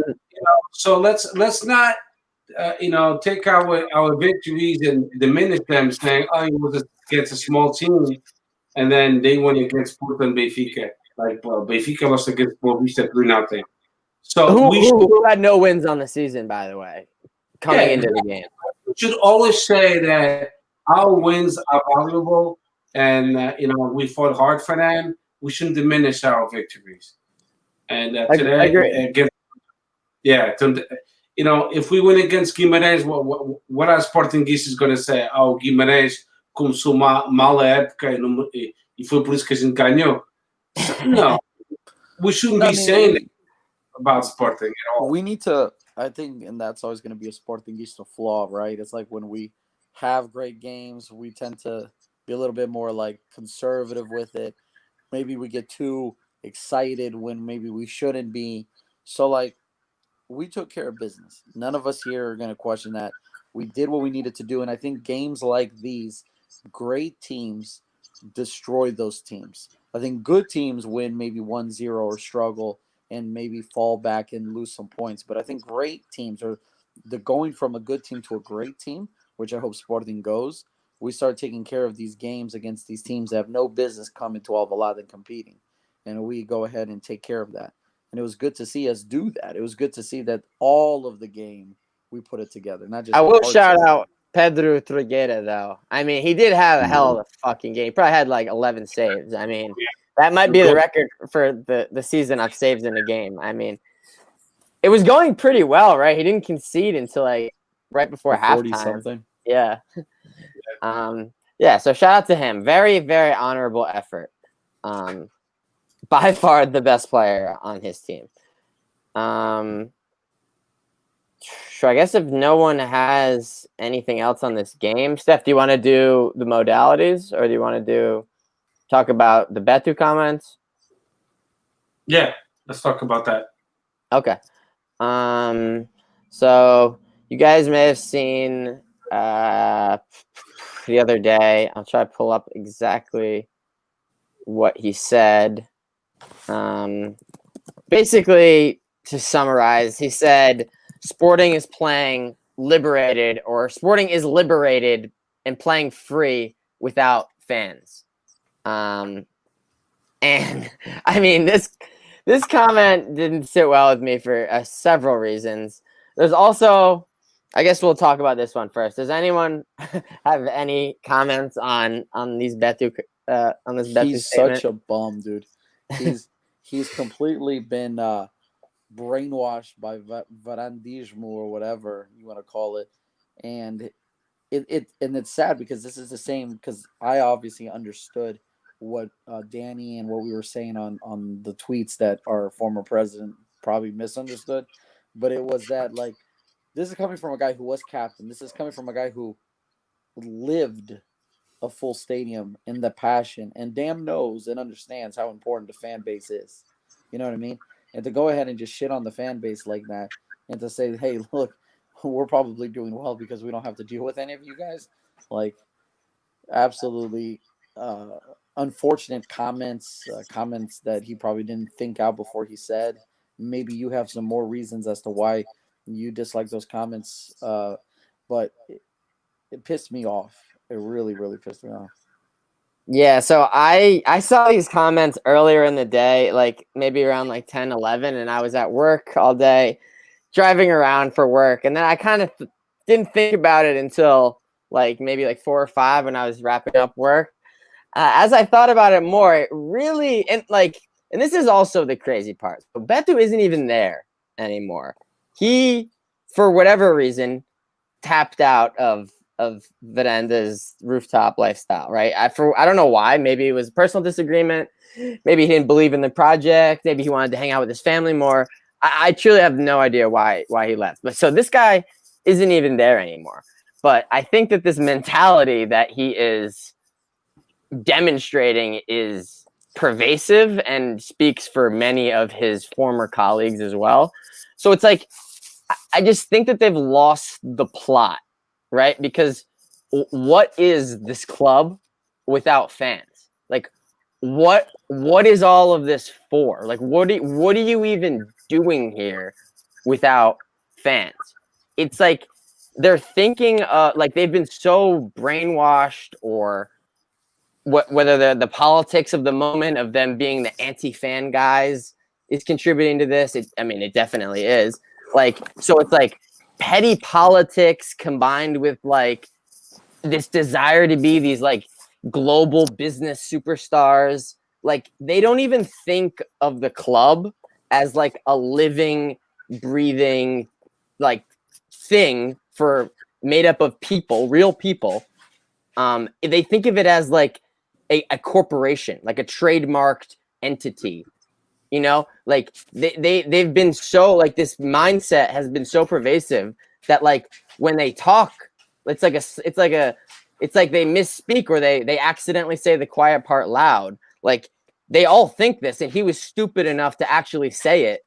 [SPEAKER 4] so let's not, take our victories and diminish them, saying, oh, it was against a small team, and then they won against Porto and Benfica. Like, well, Benfica lost against Boavista 3-0. So
[SPEAKER 1] who had no wins on the season, by the way, coming into the game.
[SPEAKER 4] We should always say that our wins are valuable, and we fought hard for them. We shouldn't diminish our victories. And today,
[SPEAKER 1] I agree.
[SPEAKER 4] against, if we win against Guimarães, what are Sportinguistas going to say? Oh, Guimarães começou mal a época e foi por isso que a gente ganhou. No, we shouldn't be saying it about Sporting at all.
[SPEAKER 3] We need to, I think, and that's always going to be a Sportingista flaw, right? It's like when we have great games, we tend to be a little bit more like conservative with it. Maybe we get too excited when maybe we shouldn't be. So, like, we took care of business. None of us here are going to question that. We did what we needed to do. And I think games like these, great teams destroy those teams. I think good teams win maybe 1-0 or struggle and maybe fall back and lose some points. But I think great teams are going from a good team to a great team, which I hope Sporting goes. We start taking care of these games against these teams that have no business coming to Alvalade and competing. And we go ahead and take care of that. And it was good to see us do that. It was good to see that all of the game we put it together. Not just
[SPEAKER 1] I will
[SPEAKER 3] parts
[SPEAKER 1] shout
[SPEAKER 3] of it.
[SPEAKER 1] out Pedro Trigueira, though. I mean, he did have a hell of a fucking game. He probably had like 11 saves. I mean, that might be the record for the season of saves in a game. I mean, it was going pretty well, right? He didn't concede until like right before halftime.
[SPEAKER 3] Something.
[SPEAKER 1] Yeah. Yeah, so shout out to him. Very, very honorable effort. By far the best player on his team. Sure, I guess if no one has anything else on this game, Steph, do you want to do the modalities or do you want to talk about the Betu comments?
[SPEAKER 4] Yeah, let's talk about that.
[SPEAKER 1] Okay. So you guys may have seen the other day. I'll try to pull up exactly what he said. Basically, to summarize, he said Sporting is playing liberated, or Sporting is liberated and playing free without fans. And I mean, this comment didn't sit well with me for several reasons. There's also, I guess we'll talk about this one first. Does anyone have any comments on these Betu on this Betu
[SPEAKER 3] He's
[SPEAKER 1] statement?
[SPEAKER 3] such a bum, dude. He's completely been brainwashed by varandismo or whatever you want to call it, and it's sad because this is the same, because I obviously understood what Danny and what we were saying on the tweets that our former president probably misunderstood, but it was that, like, this is coming from a guy who was captain. This is coming from a guy who lived a full stadium in the passion and damn knows and understands how important the fan base is. You know what I mean? And to go ahead and just shit on the fan base like that and to say, hey, look, we're probably doing well because we don't have to deal with any of you guys. Like, absolutely unfortunate comments that he probably didn't think out before he said. Maybe you have some more reasons as to why you dislike those comments, but it pissed me off. It really, really pissed me off.
[SPEAKER 1] Yeah, so I saw these comments earlier in the day, like maybe around like 10, 11, and I was at work all day, driving around for work, and then I kind of didn't think about it until like maybe like 4 or 5 when I was wrapping up work. As I thought about it more, it really and this is also the crazy part. So Beto isn't even there anymore. He, for whatever reason, tapped out of Veranda's rooftop lifestyle, right? I don't know why. Maybe it was a personal disagreement. Maybe he didn't believe in the project. Maybe he wanted to hang out with his family more. I truly have no idea why he left. But so this guy isn't even there anymore. But I think that this mentality that he is demonstrating is pervasive and speaks for many of his former colleagues as well. So it's like, I just think that they've lost the plot, right? Because what is this club without fans? Like, what is all of this for? Like, what are you even doing here without fans? It's like they're thinking like they've been so brainwashed, or whether the politics of the moment of them being the anti-fan guys is contributing to this. It definitely is. Like, so it's like petty politics combined with like this desire to be these like global business superstars. Like, they don't even think of the club as like a living, breathing like thing for made up of people, real people. They think of it as like a corporation, like a trademarked entity. You know, like they've been so like this mindset has been so pervasive that like when they talk, it's like they misspeak, or they accidentally say the quiet part loud. Like, they all think this, and he was stupid enough to actually say it.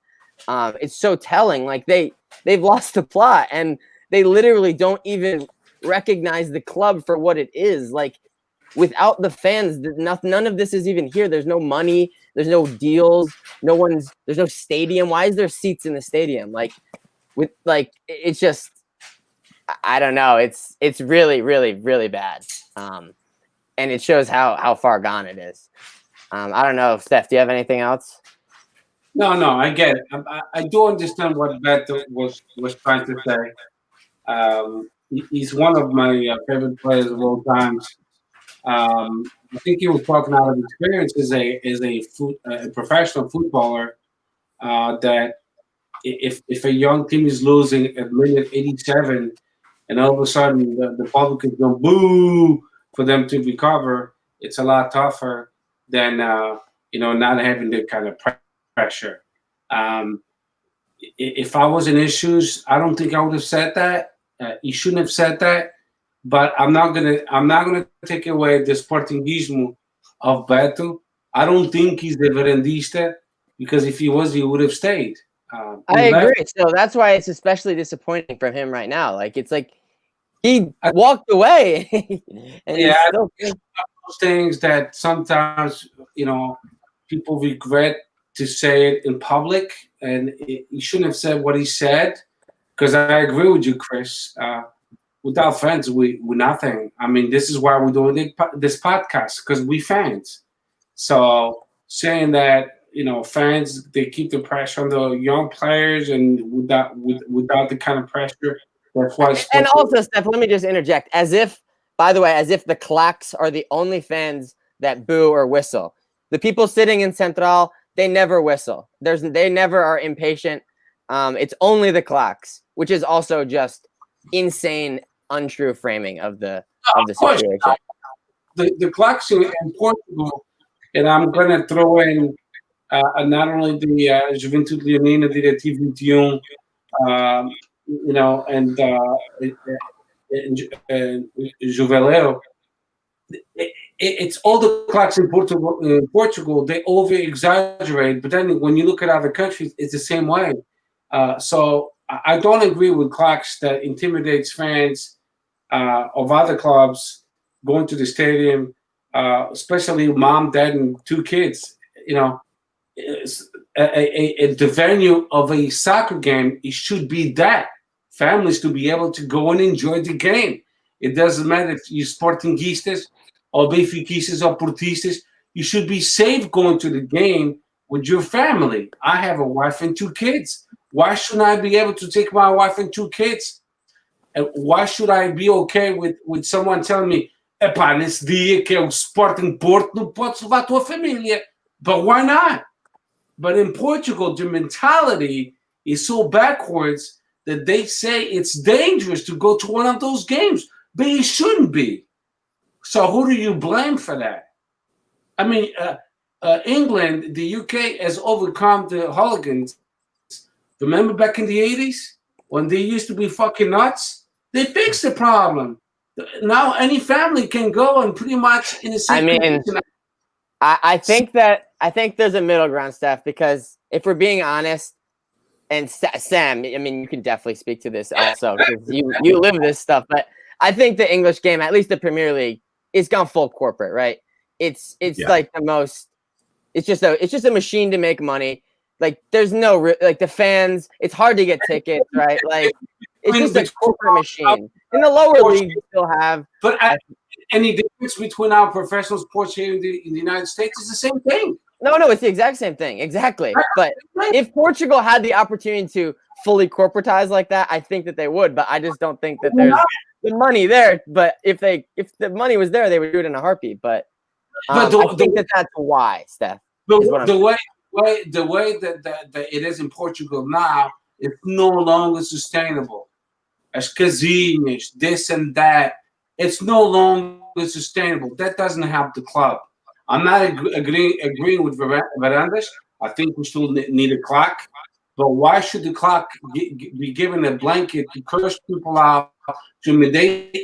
[SPEAKER 1] It's so telling. Like they've lost the plot, and they literally don't even recognize the club for what it is. Like, without the fans, none of this is even here. There's no money. There's no deals. There's no stadium. Why is there seats in the stadium? Like, it's just, I don't know. It's really, really, really bad. And it shows how far gone it is. I don't know, Steph, do you have anything else?
[SPEAKER 4] No, I get it. I do understand what Beto was trying to say. He's one of my favorite players of all times. I think he was talking out of experience as a professional footballer. That if a young team is losing at minute 87, and all of a sudden the public is going boo for them to recover, it's a lot tougher than not having that kind of pressure. If I was in his shoes, I don't think I would have said that. He shouldn't have said that. But I'm not gonna take away the Sportingismo of Beto. I don't think he's the Verandista, because if he was, he would have stayed.
[SPEAKER 1] I agree. So that's why it's especially disappointing from him right now. Like, it's like he walked away. And
[SPEAKER 4] yeah,
[SPEAKER 1] still
[SPEAKER 4] it's one of those things that sometimes people regret to say it in public, and he shouldn't have said what he said. Because I agree with you, Chris. Without fans, we're nothing. I mean, this is why we're doing this podcast, because we fans. So saying that fans, they keep the pressure on the young players, and without the kind of pressure, that's why.
[SPEAKER 1] And also, Steph, let me just interject. By the way, the clacks are the only fans that boo or whistle. The people sitting in Central, they never whistle. They never are impatient. It's only the clacks, which is also just insane, untrue framing of the situation.
[SPEAKER 4] The clocks in Portugal, and I'm going to throw in not only the Juventude Leonina Diretiva 21, and Juveleo. It's all the clocks in Portugal. They over exaggerate, but then when you look at other countries, it's the same way. So I don't agree with clocks that intimidates fans of other clubs going to the stadium, especially mom, dad, and 2 kids. The venue of a soccer game, it should be that families to be able to go and enjoy the game. It doesn't matter if you're Sportinguistas or Benfiquistas or Portistas. You should be safe going to the game with your family. I have a wife and 2 kids. Why shouldn't I be able to take my wife and 2 kids? And why should I be okay with someone telling me, epá, nesse dia que é o Sporting Porto, não podes levar a tua família. But why not? But in Portugal, the mentality is so backwards that they say it's dangerous to go to one of those games, but it shouldn't be. So who do you blame for that? I mean, England, the UK has overcome the hooligans. Remember back in the 80s when they used to be fucking nuts? They fixed the problem. Now any family can go and pretty much in the same condition.
[SPEAKER 1] I think there's a middle ground, Steph, because if we're being honest, and Sam, I mean, you can definitely speak to this also because you live this stuff, but I think the English game, at least the Premier League, is gone full corporate, right? It's like the most. It's just a machine to make money. Like there's no like the fans. It's hard to get tickets, right? Like it's just a corporate machine. In the lower leagues, you still have.
[SPEAKER 4] But any difference between our professional sports here in the United States is the same thing.
[SPEAKER 1] No, it's the exact same thing. Exactly. But if Portugal had the opportunity to fully corporatize like that, I think that they would. But I just don't think that there's the money there. But if the money was there, they would do it in a heartbeat. But I think that's why, Steph.
[SPEAKER 4] The way that it is in Portugal now, it's no longer sustainable. As casinhas, this and that, it's no longer sustainable. That doesn't help the club. I'm not agreeing with Varandas. I think we still need a clock. But why should the clock be given a blanket to curse people out, to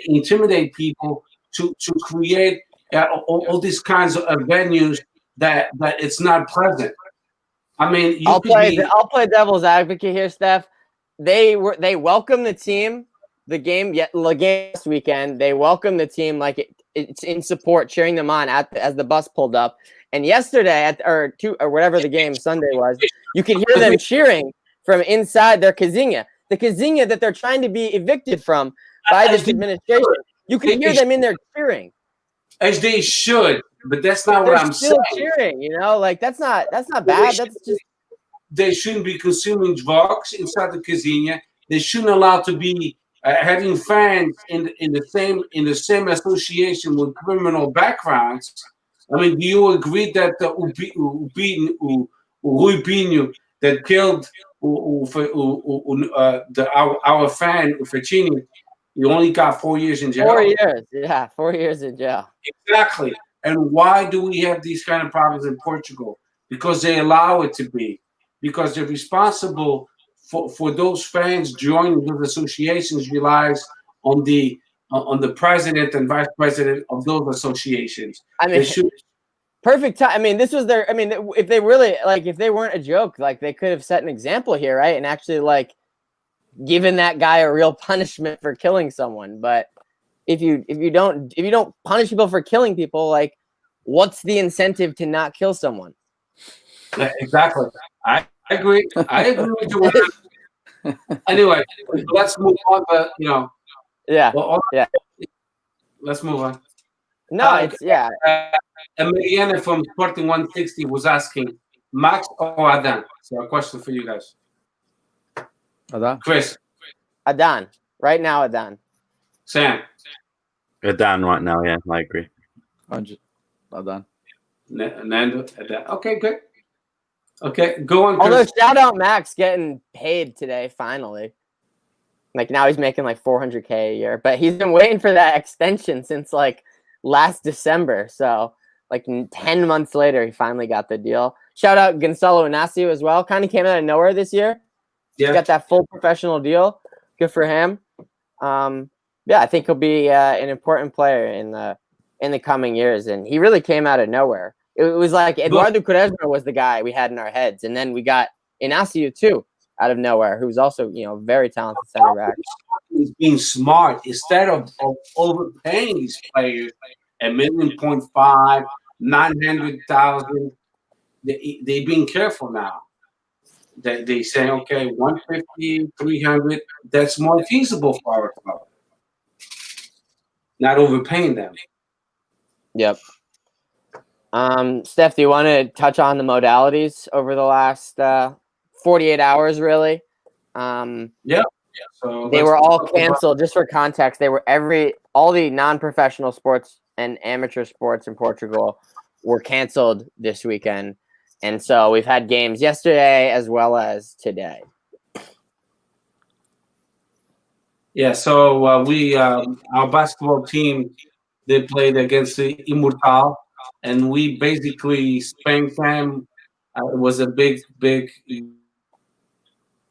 [SPEAKER 4] intimidate people, to create all these kinds of venues that it's not pleasant? I mean, I'll
[SPEAKER 1] play devil's advocate here, Steph. They welcomed the game last weekend. They welcomed the team like it's in support, cheering them on as the bus pulled up. And yesterday or whatever the game Sunday was, you could hear them cheering from inside their casinha, the casinha that they're trying to be evicted from by this administration. You can hear them in there cheering,
[SPEAKER 4] as they should. But that's not what I'm saying.
[SPEAKER 1] Cheering, like that's not bad. That's just
[SPEAKER 4] they shouldn't be consuming drugs inside the casinha. They shouldn't allow to be having fans in the same association with criminal backgrounds. I mean, do you agree that Rui Pinho that killed our fan Ufecini, he only got 4 years in jail?
[SPEAKER 1] 4 years, yeah, 4 years in jail.
[SPEAKER 4] Exactly. And why do we have these kind of problems in Portugal? Because they allow it to be. Because they're responsible for those fans joining those associations relies on the president and vice president of those associations.
[SPEAKER 1] I mean, perfect time. I mean, this was their. I mean, if they really if they weren't a joke, they could have set an example here, right? And actually, given that guy a real punishment for killing someone. But if you don't punish people for killing people, what's the incentive to not kill someone?
[SPEAKER 4] Exactly. I agree. I agree with you. Anyway, let's move on. But
[SPEAKER 1] yeah.
[SPEAKER 4] Let's move on.
[SPEAKER 1] No,
[SPEAKER 4] Mariana from Sporting160 was asking Max or Adan. So a question for you guys.
[SPEAKER 3] Adan.
[SPEAKER 4] Chris.
[SPEAKER 1] Adan. Right now, Adan.
[SPEAKER 4] Sam.
[SPEAKER 2] Adan right now. Yeah, I agree.
[SPEAKER 3] 100. Adan.
[SPEAKER 4] Nando. Adan. Okay, good. Okay, go on.
[SPEAKER 1] Although shout out Max getting paid today, finally. Now he's making $400K a year, but he's been waiting for that extension since last December. So 10 months later, he finally got the deal. Shout out Gonzalo Inacio as well. Kind of came out of nowhere this year. Yeah, he got that full professional deal. Good for him. I think he'll be an important player in the coming years, and he really came out of nowhere. It was Eduardo Quaresma was the guy we had in our heads, and then we got Inacio too out of nowhere, who's also very talented center back.
[SPEAKER 4] He's being smart instead of overpaying these players $1.5 million, 900,000. They being careful now. They say, okay, 150, 300. That's more feasible for our club. not overpaying them.
[SPEAKER 1] Yep. Steph, do you want to touch on the modalities over the last 48 hours, really?
[SPEAKER 4] Yeah. So
[SPEAKER 1] they were all canceled. Just for context, they were all the non-professional sports and amateur sports in Portugal were canceled this weekend. And so we've had games yesterday as well as today.
[SPEAKER 4] Yeah, so our basketball team, they played against the Immortal, and we basically spanked them. It was a big,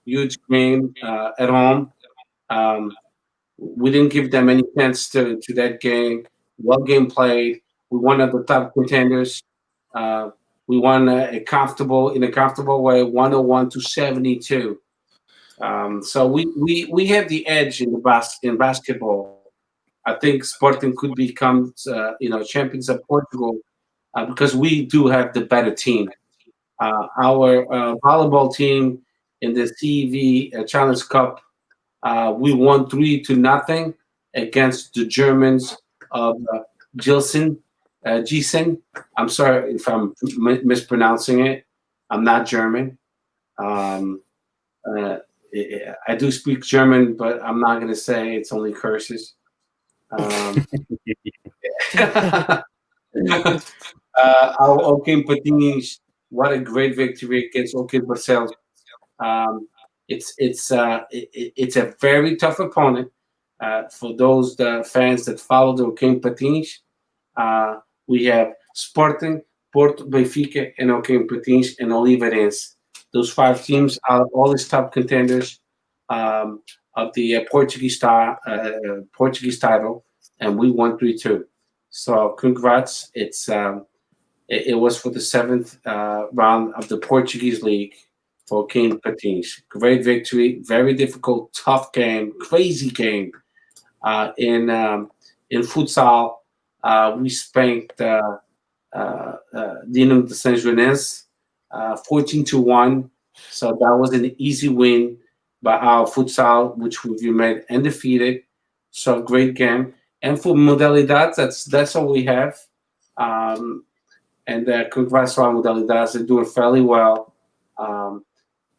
[SPEAKER 4] huge game at home. We didn't give them any chance to that game. Well game played. We won at the top contenders. We won in a comfortable way, 101-72. So we have the edge in basketball. I think Sporting could become champions of Portugal because we do have the better team. Our volleyball team in the CEV Challenge Cup, we won 3-0 against the Germans of Gießen. I'm sorry if I'm mispronouncing it. I'm not German. I do speak German, but I'm not going to say it's only curses. Our OK Patins, what a great victory against OK Barcelos. It's a very tough opponent for those fans that follow the OK Patins. We have Sporting, Porto, Benfica, and OK Patins and Oliveirense. Those 5 teams are all these top contenders of the Portuguese title, and we won 3-2. So congrats! It was for the 7th round of the Portuguese League for King Patins. Great victory, very difficult, tough game, crazy game. In futsal, we spanked Dinamo de São Joanense 14-1. So that was an easy win by our futsal, which we remained undefeated. So great game. And for Modalities, that's all we have. And congrats to our Modalities. They're doing fairly well.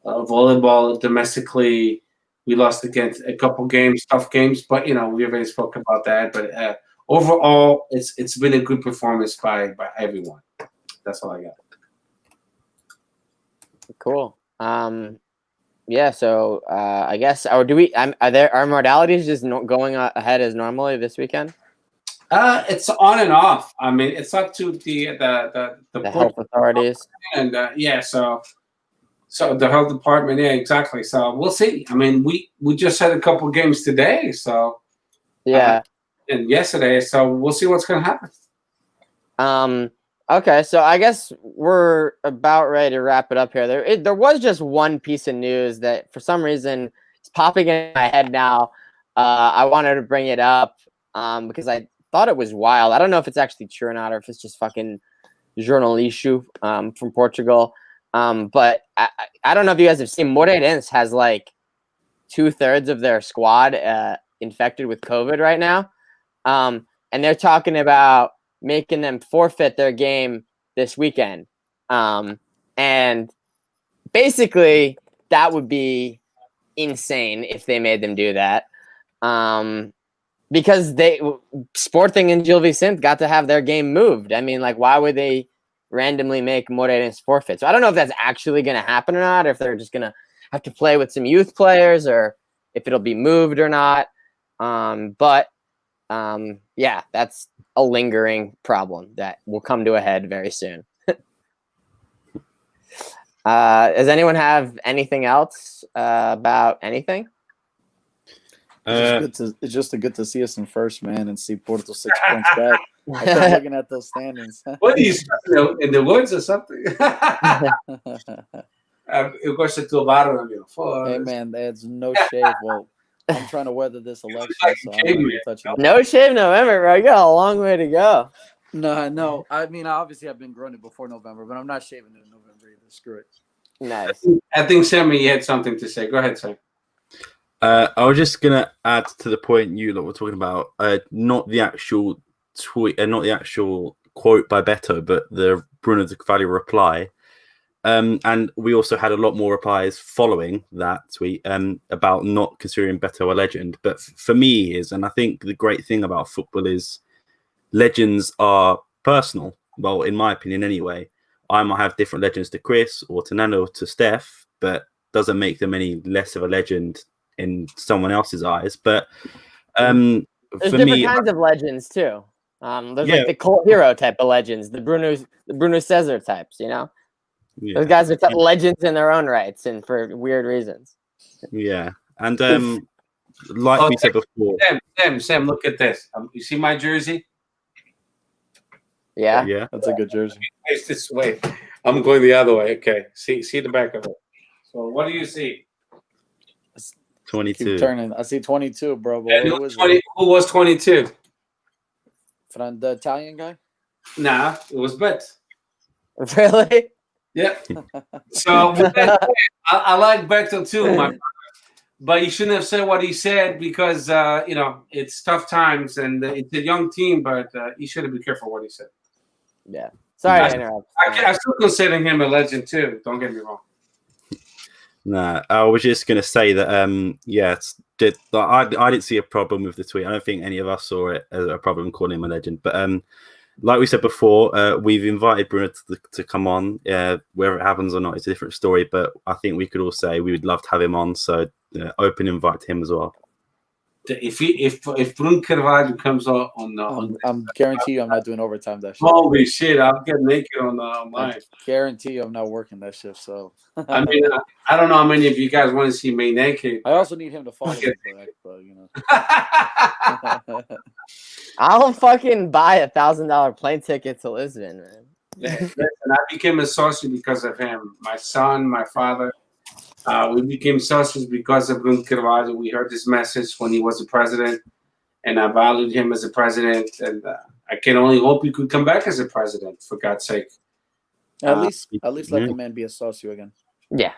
[SPEAKER 4] Volleyball domestically, we lost against a couple games, tough games, but we already spoke about that. But overall, it's been a good performance by everyone. That's all I got.
[SPEAKER 1] Cool. Yeah. So I guess, or do we? Are modalities just going ahead as normally this weekend?
[SPEAKER 4] It's on and off. I mean, it's up to the
[SPEAKER 1] health authorities.
[SPEAKER 4] And so the health department, yeah, exactly. So we'll see. I mean, we just had a couple games today, so
[SPEAKER 1] yeah,
[SPEAKER 4] and yesterday. So we'll see what's going to happen.
[SPEAKER 1] Okay, so I guess we're about ready to wrap it up here. There was just one piece of news that for some reason is popping in my head now. I wanted to bring it up because I thought it was wild. I don't know if it's actually true or not, or if it's just fucking jornalismo from Portugal. But I don't know if you guys have seen, Modalities has like 2/3 of their squad infected with COVID right now. And they're talking about making them forfeit their game this weekend. And basically that would be insane if they made them do that. Because Sporting and Gil Vicente got to have their game moved. I mean, like, why would they randomly make Modalities forfeit? So I don't know if that's actually going to happen or not, or if they're just going to have to play with some youth players, or if it'll be moved or not. Yeah, that's a lingering problem that will come to a head very soon. Does anyone have anything else about anything?
[SPEAKER 3] It's just good to see us in first, man, and see Porto 6 points back. I kept looking at those standings.
[SPEAKER 4] What are you in the woods or something? Eu gosto de tubarão, meu.
[SPEAKER 3] Hey, man, there's no shade. Well, I'm trying to weather this election, so I'm not even touching.
[SPEAKER 1] No shave November, bro. You got a long way to go.
[SPEAKER 3] No. I mean, obviously, I've been growing it before November, but I'm not shaving it in November either. Screw it.
[SPEAKER 1] Nice.
[SPEAKER 4] I think Sammy had something to say. Go ahead, Sam.
[SPEAKER 2] I was just gonna add to the point you lot were talking about, not the actual tweet, not the actual quote by Beto, but the Bruno de Carvalho reply. And we also had a lot more replies following that tweet about not considering Beto a legend. But for me, he is, and I think the great thing about football is legends are personal. Well, in my opinion, anyway. I might have different legends to Chris or to Nano or to Steph, but doesn't make them any less of a legend in someone else's eyes. But
[SPEAKER 1] There's
[SPEAKER 2] for
[SPEAKER 1] different
[SPEAKER 2] me,
[SPEAKER 1] kinds of legends too. There's
[SPEAKER 2] Yeah.
[SPEAKER 1] like the cult hero type of legends, the Bruno Cesar types. You know,
[SPEAKER 2] yeah,
[SPEAKER 1] those guys are legends in their own rights and for weird reasons.
[SPEAKER 2] yeah, and like we said before,
[SPEAKER 4] Sam, look at this. You see my jersey?
[SPEAKER 1] Yeah.
[SPEAKER 2] yeah,
[SPEAKER 3] That's a good jersey.
[SPEAKER 4] Face this way. I'm going the other way. Okay. See the back of it. So what do you see?
[SPEAKER 2] 22.
[SPEAKER 3] Keep turning. I see 22, bro. But
[SPEAKER 4] And
[SPEAKER 3] who was it?
[SPEAKER 4] who was 22?
[SPEAKER 3] The Italian guy?
[SPEAKER 4] Nah, it was Bet.
[SPEAKER 1] Really?
[SPEAKER 4] Yeah. So with that said, I like Beto too, my brother. But he shouldn't have said what he said because it's tough times and it's a young team. But he should have been careful what he said.
[SPEAKER 1] Yeah. Sorry to interrupt.
[SPEAKER 4] I still consider him a legend too. Don't get me wrong.
[SPEAKER 2] Nah, I was just gonna say that I didn't see a problem with the tweet. I don't think any of us saw it as a problem calling him a legend. But like we said before, we've invited Bruno to come on. Whether it happens or not, it's a different story. But I think we could all say we would love to have him on. So open invite to him as well.
[SPEAKER 4] If Bruno Carvalho comes on,
[SPEAKER 3] I'm guarantee you I'm not doing overtime that shift.
[SPEAKER 4] holy shit, I'll get naked online.
[SPEAKER 3] Guarantee you I'm not working that shift. So
[SPEAKER 4] I mean, I don't know how many of you guys want to see me naked.
[SPEAKER 3] I also need him to follow me back, but
[SPEAKER 1] I'll fucking buy $1,000 plane ticket to Lisbon, man.
[SPEAKER 4] Listen, I became a saucy because of him. My son, my father, we became saucies because of Bruno Carvalho. We heard his message when he was the president, and I valued him as a president. And I can only hope he could come back as a president, for God's sake.
[SPEAKER 3] at least let the man be a socio again.
[SPEAKER 1] Yeah.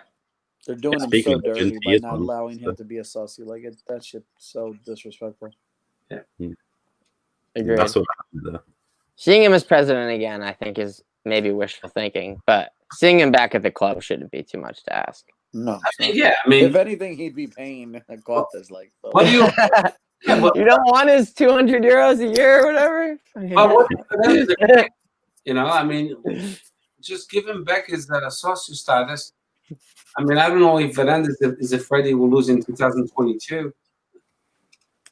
[SPEAKER 3] They're doing him
[SPEAKER 2] Speaking
[SPEAKER 3] so
[SPEAKER 2] of
[SPEAKER 3] dirty
[SPEAKER 2] legends, he
[SPEAKER 3] by
[SPEAKER 2] is
[SPEAKER 3] not
[SPEAKER 2] one,
[SPEAKER 3] allowing him
[SPEAKER 2] so.
[SPEAKER 3] to be a socio. Like that shit so disrespectful.
[SPEAKER 1] Agreed.
[SPEAKER 2] That's what happened there.
[SPEAKER 1] Seeing him as president again, I think, is maybe wishful thinking, but seeing him back at the club shouldn't be too much to ask.
[SPEAKER 3] No.
[SPEAKER 4] I mean,
[SPEAKER 3] If anything, he'd be paying Contes like.
[SPEAKER 4] what do you?
[SPEAKER 1] You don't want his 200 euros a year or whatever?
[SPEAKER 4] I mean, just give him back his social status. I mean, I don't know if Fernandez is afraid he will lose in 2022.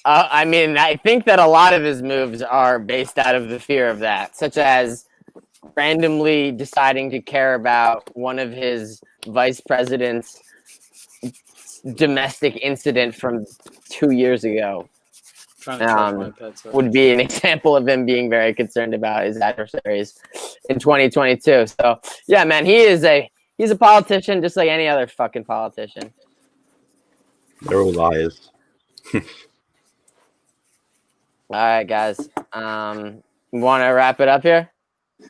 [SPEAKER 1] I mean, I think that a lot of his moves are based out of the fear of that, such as randomly deciding to care about one of his vice president's domestic incident from 2 years ago. Would be an example of him being very concerned about his adversaries in 2022. So yeah, man, he's a politician just like any other fucking politician.
[SPEAKER 2] They're all liars.
[SPEAKER 1] All right, guys. Want to wrap it up here?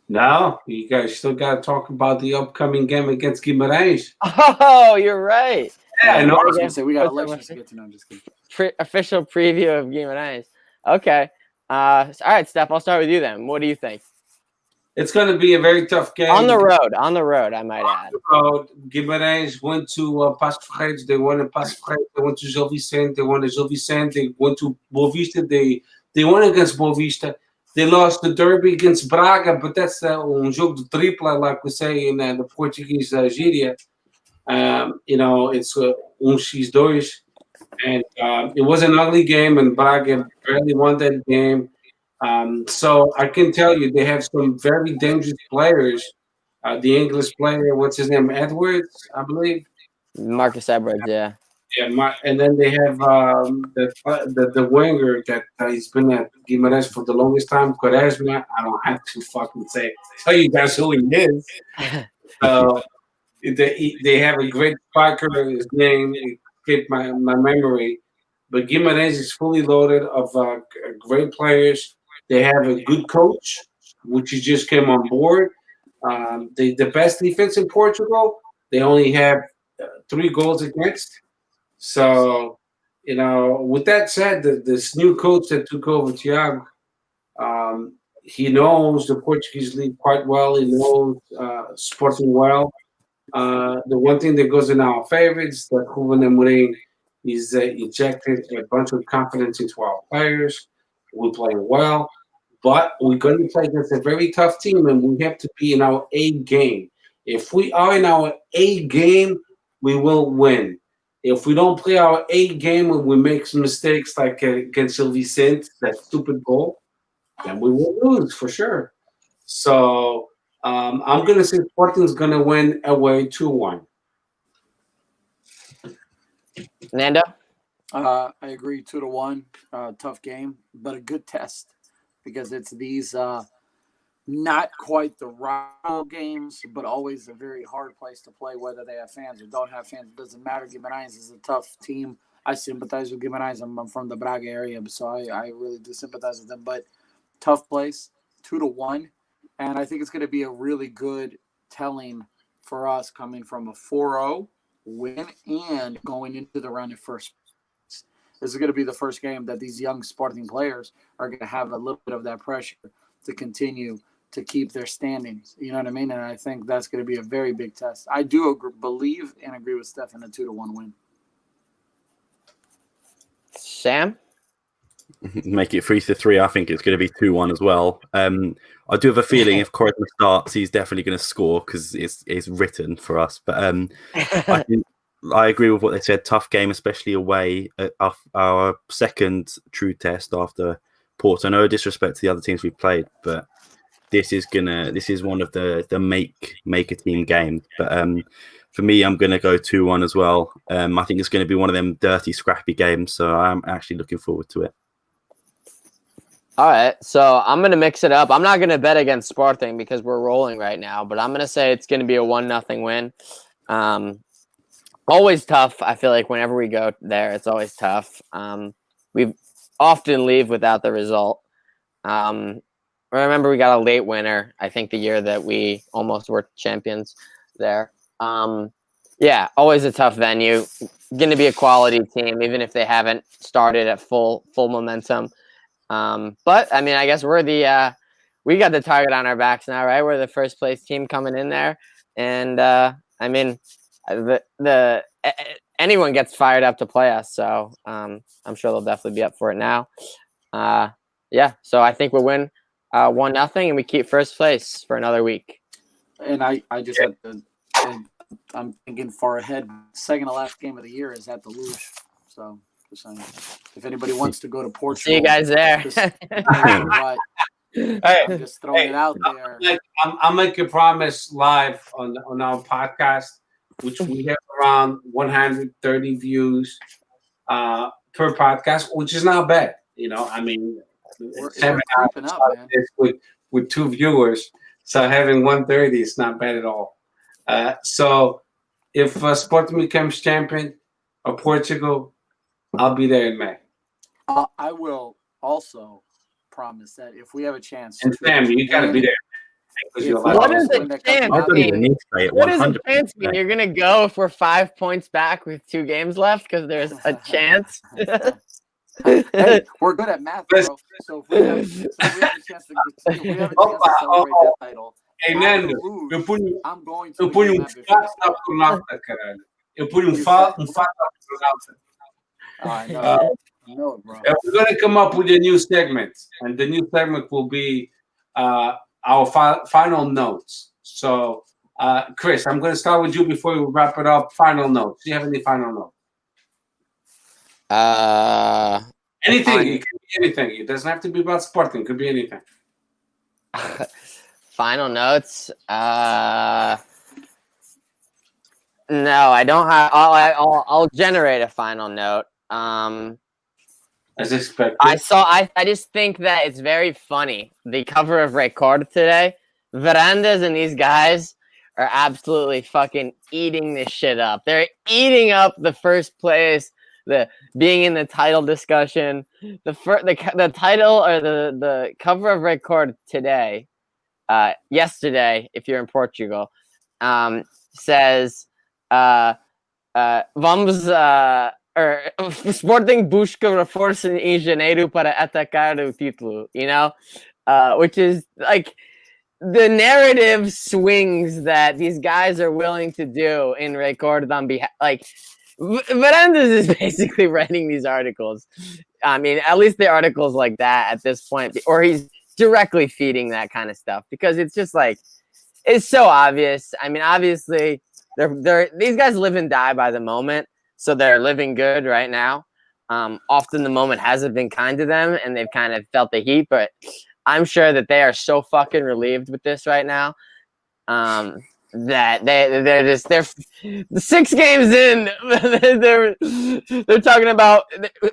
[SPEAKER 4] No, you guys still got to talk about the upcoming game against Guimarães.
[SPEAKER 1] Oh, you're right.
[SPEAKER 4] Yeah, I know.
[SPEAKER 3] I was gonna say we got elections to get to know. I'm just kidding.
[SPEAKER 1] Official preview of Guimarães. Okay. All right, Steph, I'll start with you then. What do you think?
[SPEAKER 4] It's going to be a very tough game.
[SPEAKER 1] On the road, I might add.
[SPEAKER 4] Guimarães went to Passo Ferreira. They won in Passo Ferreira. They went to Gil Vicente. They won at Gil Vicente. They went to Boa Vista. They won against Boa Vista. They lost the derby against Braga, but that's jogo de tripla, like we say in the Portuguese gíria. It's X2, and it was an ugly game, and Braga barely won that game. So I can tell you they have some very dangerous players. The English player, what's his name, Edwards, I believe.
[SPEAKER 1] Marcus Edwards, yeah.
[SPEAKER 4] Yeah, and then they have the winger that he's been at Guimarães for the longest time, Quaresma. I don't have to fucking tell you guys who he is. They have a great striker. His name escaped my memory, but Guimarães is fully loaded of great players. They have a good coach, which he just came on board. The best defense in Portugal. They only have 3 goals against. So with that said, this new coach that took over, Thiago, he knows the Portuguese league quite well. He knows Sporting well. The one thing that goes in our favor is that Ruben Amorim is injected a bunch of confidence into our players. We're playing well, but we're going to play against a very tough team, and we have to be in our A game. If we are in our A game, we will win. If we don't play our A game and we make some mistakes like against Gil Vicente, that stupid goal, then we will lose for sure. So I'm going to say Sporting's going to win away 2-1.
[SPEAKER 1] Nando?
[SPEAKER 3] I agree, 2-1. Tough game, but a good test because it's these not quite the rival games, but always a very hard place to play, whether they have fans or don't have fans. It doesn't matter. Guimarães is a tough team. I sympathize with Guimarães. I'm from the Braga area, so I really do sympathize with them. But tough place, 2-1. And I think it's going to be a really good telling for us coming from a 4-0 win and going into the run at first. This is going to be the first game that these young Sporting players are going to have a little bit of that pressure to continue to keep their standings. You know what I mean? And I think that's going to be a very big test. I do believe and agree with Stefan, a 2-1 win.
[SPEAKER 1] Sam?
[SPEAKER 2] Make it 3-3. I think it's going to be 2-1 as well. I do have a feeling if Quaresma starts, he's definitely going to score because it's written for us. But I agree with what they said. Tough game, especially away. Our second true test after Porto. No disrespect to the other teams we've played, but this is one of the make a team games. But for me, I'm going to go 2-1 as well. I think it's going to be one of them dirty, scrappy games. So I'm actually looking forward to it.
[SPEAKER 1] All right, so I'm going to mix it up. I'm not going to bet against Sporting because we're rolling right now, but I'm going to say it's going to be a 1-0 win. Always tough. I feel like whenever we go there, it's always tough. We often leave without the result. I remember we got a late winner, I think the year that we almost were champions there. Yeah, always a tough venue. Going to be a quality team, even if they haven't started at full momentum. But I mean, I guess we're we got the target on our backs now, right? We're the first place team coming in there, and I mean, anyone gets fired up to play us, so I'm sure they'll definitely be up for it now. Yeah, so I think we'll win 1-0, and we keep first place for another week.
[SPEAKER 3] And I just had to. And I'm thinking far ahead. Second to last game of the year is at the Luge, so. If anybody wants to go to Portugal,
[SPEAKER 1] see you guys there.
[SPEAKER 3] I'm just throwing it out there.
[SPEAKER 4] I'll make a promise live on our podcast, which we have around 130 views per podcast, which is not bad. I mean,
[SPEAKER 3] we're
[SPEAKER 4] 7
[SPEAKER 3] hours
[SPEAKER 4] up, with 2 viewers, so having 130 is not bad at all. So if Sporting becomes champion of Portugal, I'll be there in May.
[SPEAKER 3] I will also promise that if we have a chance.
[SPEAKER 4] And Sam, you got to be there.
[SPEAKER 1] What is a chance? What is a chance mean? You're going to go if we're 5 points back with 2 games left because there's a chance?
[SPEAKER 3] Hey, we're good at math, bro. So if we have a chance to celebrate that title,
[SPEAKER 4] hey, Nando,
[SPEAKER 3] I'm going to.
[SPEAKER 4] Eu ponho astronauta, caralho. Eu ponho fato astronauta.
[SPEAKER 3] No, bro.
[SPEAKER 4] We're going to come up with a new segment, and the new segment will be our final notes. So, Chris, I'm going to start with you before we wrap it up. Final notes. Do you have any final notes? Anything. It can be anything. It doesn't have to be about Sporting. It could be anything.
[SPEAKER 1] Final notes. No, I don't have. I'll generate a final note.
[SPEAKER 4] As expected.
[SPEAKER 1] I just think that it's very funny. The cover of Record today, Verandas and these guys are absolutely fucking eating this shit up. They're eating up the first place, the being in the title discussion. The title or the cover of Record today, yesterday, if you're in Portugal, says vamos Sporting busca reforço em janeiro para atacar o título, you know? Which is like the narrative swings that these guys are willing to do in record on behalf. Like, Varandas is basically writing these articles. I mean, at least the articles like that at this point, or he's directly feeding that kind of stuff because it's just like, it's so obvious. I mean, obviously, these guys live and die by the moment, so they're living good right now. Often the moment hasn't been kind to them, and they've kind of felt the heat. But I'm sure that they are so fucking relieved with this right now. That they're 6 games in. they're talking about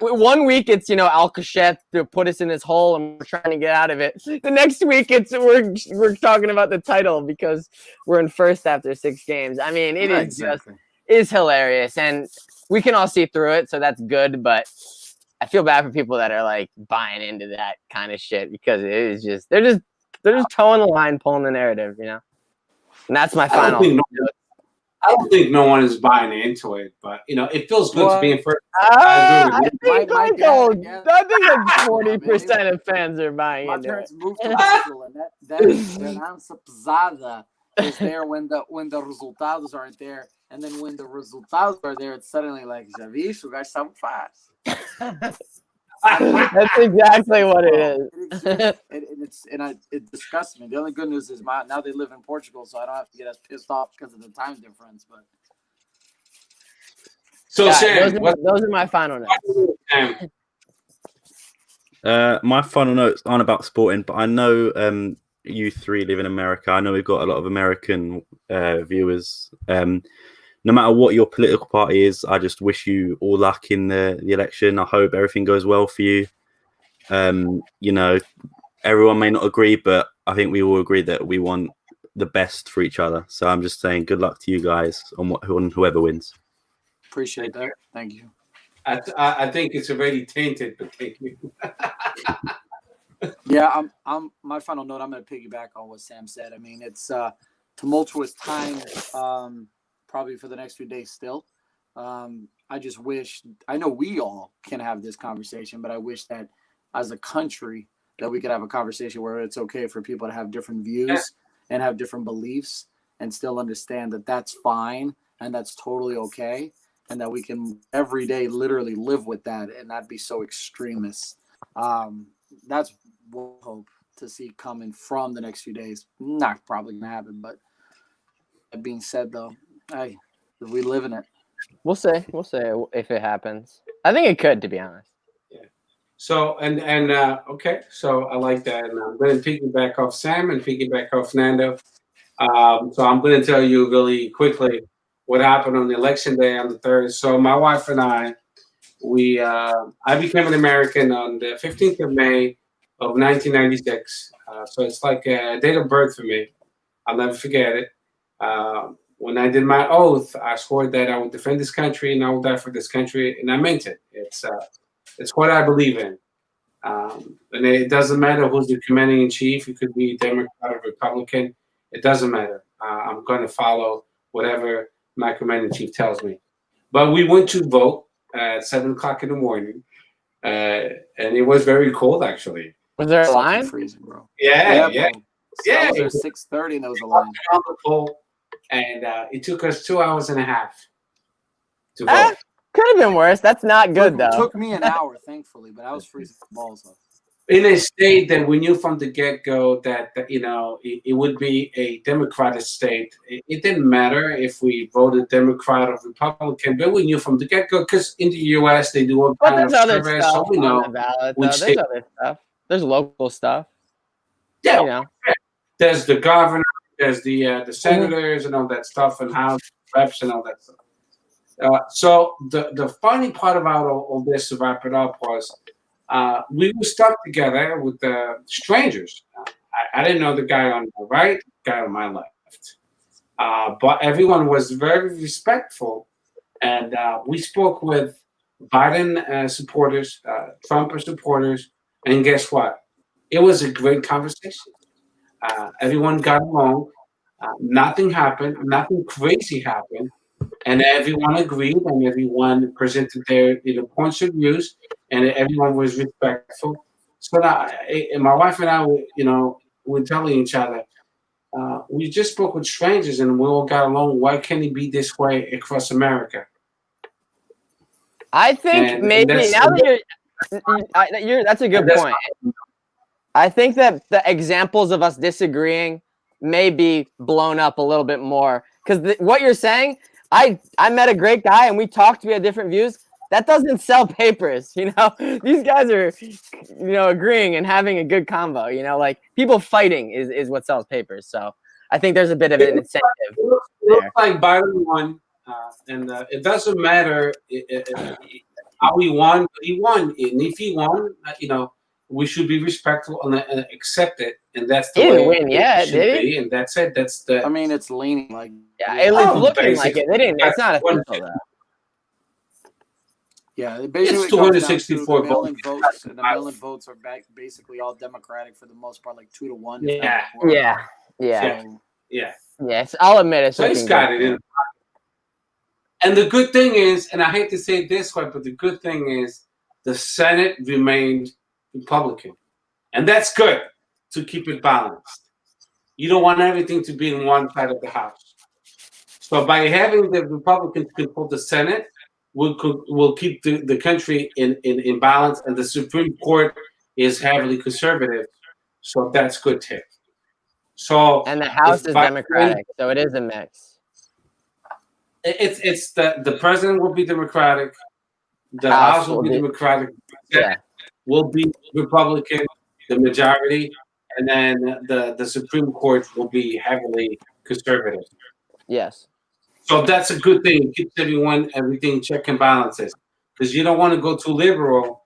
[SPEAKER 1] 1 week it's Alcachet to put us in this hole and we're trying to get out of it. The next week it's we're talking about the title because we're in first after 6 games. I mean, it is exactly. Just is hilarious and we can all see through it, so that's good. But I feel bad for people that are like buying into that kind of shit because it is just they're just towing the line, pulling the narrative, And that's my final.
[SPEAKER 4] I don't think no one is buying into it, but it feels good to be in first.
[SPEAKER 1] I think like 40% of fans are buying into it. My parents moved to
[SPEAKER 3] Portugal, and that Esperança pesada is there when the resultados aren't there, and then when the resultados are there, it's suddenly like, já viste, o gajo sabe faz.
[SPEAKER 1] That's exactly what it is.
[SPEAKER 3] It disgusts me. The only good news is now they live in Portugal, so I don't have to get as pissed off because of the time difference. But
[SPEAKER 4] so, Sam,
[SPEAKER 1] those are my final notes.
[SPEAKER 2] My final notes aren't about sporting, but I know you three live in America. I know we've got a lot of American viewers. No matter what your political party is, I just wish you all luck in the election. I hope everything goes well for you. Everyone may not agree, but I think we all agree that we want the best for each other. So I'm just saying good luck to you guys on whoever wins.
[SPEAKER 3] Appreciate that. Thank you.
[SPEAKER 4] I think it's already tainted, but thank you.
[SPEAKER 3] Yeah, I'm my final note. I'm going to piggyback on what Sam said. I mean, it's tumultuous times. Probably for the next few days still. I just wish, I know we all can have this conversation, but I wish that as a country that we could have a conversation where it's okay for people to have different views and have different beliefs and still understand that that's fine and that's totally okay. And that we can every day literally live with that and not be so extremist. That's what I hope to see coming from the next few days. Not probably going to happen, but that being said though, hey, we live in it.
[SPEAKER 1] We'll say if it happens. I think it could, to be honest.
[SPEAKER 4] Yeah. So okay. So I like that. And I'm going to piggyback off Sam and piggyback off Nando. So I'm going to tell you really quickly what happened on the election day on the 3rd. So my wife and I became an American on the 15th of May of 1996. So it's like a date of birth for me. I'll never forget it. When I did my oath, I swore that I would defend this country and I will die for this country, and I meant it. It's what I believe in. And it doesn't matter who's the commanding in chief. It could be Democrat or Republican. It doesn't matter. I'm going to follow whatever my commanding in chief tells me. But we went to vote at 7:00 in the morning, and it was very cold actually.
[SPEAKER 1] Was there a line?
[SPEAKER 3] Freezing, bro.
[SPEAKER 4] Yeah.
[SPEAKER 3] I was there 6:30 and there was a line.
[SPEAKER 4] On the pole. And it took us 2 hours and a half to vote.
[SPEAKER 1] Could have been worse. That's not good, though.
[SPEAKER 3] It took me an hour, thankfully, but I was freezing the balls off.
[SPEAKER 4] In a state that we knew from the get-go that it would be a Democratic state. It didn't matter if we voted Democrat or Republican, but we knew from the get-go because in the U.S. they do all kind of surveys, so we know.
[SPEAKER 1] There's other stuff. There's local stuff.
[SPEAKER 4] Yeah. There's the governor. There's the senators and all that stuff, and House reps and all that stuff. So the funny part about all this, to wrap it up, was we were stuck together with strangers. I didn't know the guy on my right, the guy on my left, but everyone was very respectful, and we spoke with Biden supporters, Trump supporters, and guess what? It was a great conversation. Everyone got along. Nothing happened. Nothing crazy happened. and everyone agreed, and everyone presented their points of views, and everyone was respectful. So that and my wife and I, we're telling each other, we just spoke with strangers and we all got along. Why can't it be this way across America?
[SPEAKER 1] I think maybe now that that's a good point. I think that the examples of us disagreeing may be blown up a little bit more because what you're saying, I met a great guy and we talked. We had different views. That doesn't sell papers, These guys are, agreeing and having a good combo. Like people fighting is what sells papers. So I think there's a bit of an incentive.
[SPEAKER 4] It looks like Biden won, and it doesn't matter how he won, but he won. And if he won, we should be respectful and accept it. And that's the way
[SPEAKER 1] win,
[SPEAKER 4] it should be. And that's it. That's the.
[SPEAKER 3] I mean, it's leaning like.
[SPEAKER 1] Yeah, it's looking like it. They didn't. It's not official though.
[SPEAKER 3] Yeah, basically
[SPEAKER 4] it's 264
[SPEAKER 3] votes. And the mail-in votes are basically all Democratic for the most part, like 2-1.
[SPEAKER 1] Yes, I'll admit it.
[SPEAKER 4] So he's got it in. And the good thing is, and I hate to say it this way, but the good thing is the Senate remained Republican. And that's good to keep it balanced. You don't want everything to be in one side of the house. So by having the Republicans control the Senate, we'll keep the country in balance, and the Supreme Court is heavily conservative. So that's good too. So
[SPEAKER 1] and the House is Democratic, so it is a mix.
[SPEAKER 4] It's the president will be Democratic, the House will be Democratic, will be Republican, the majority, and then the Supreme Court will be heavily conservative.
[SPEAKER 1] Yes.
[SPEAKER 4] So that's a good thing. It keeps everything check and balances, because you don't want to go too liberal,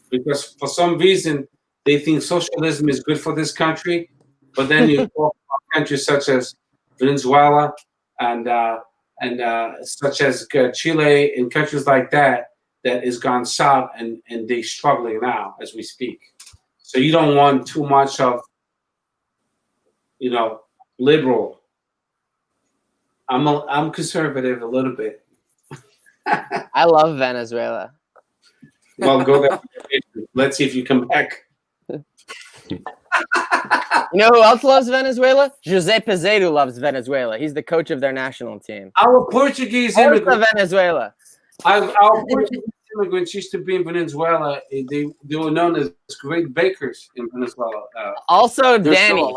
[SPEAKER 4] because for some reason they think socialism is good for this country, but then you talk about countries such as Venezuela and such as Chile and countries like that is gone south, and they're struggling now as we speak. So you don't want too much of, liberal. I'm conservative a little bit.
[SPEAKER 1] I love Venezuela.
[SPEAKER 4] Well, go there. Let's see if you come back.
[SPEAKER 1] You know who else loves Venezuela? Jose Peseiro loves Venezuela. He's the coach of their national team.
[SPEAKER 4] Our Portuguese immigrants.
[SPEAKER 1] Venezuela.
[SPEAKER 4] Our Portuguese immigrants used to be in Venezuela. They were known as great bakers in Venezuela.
[SPEAKER 1] Also, Danny,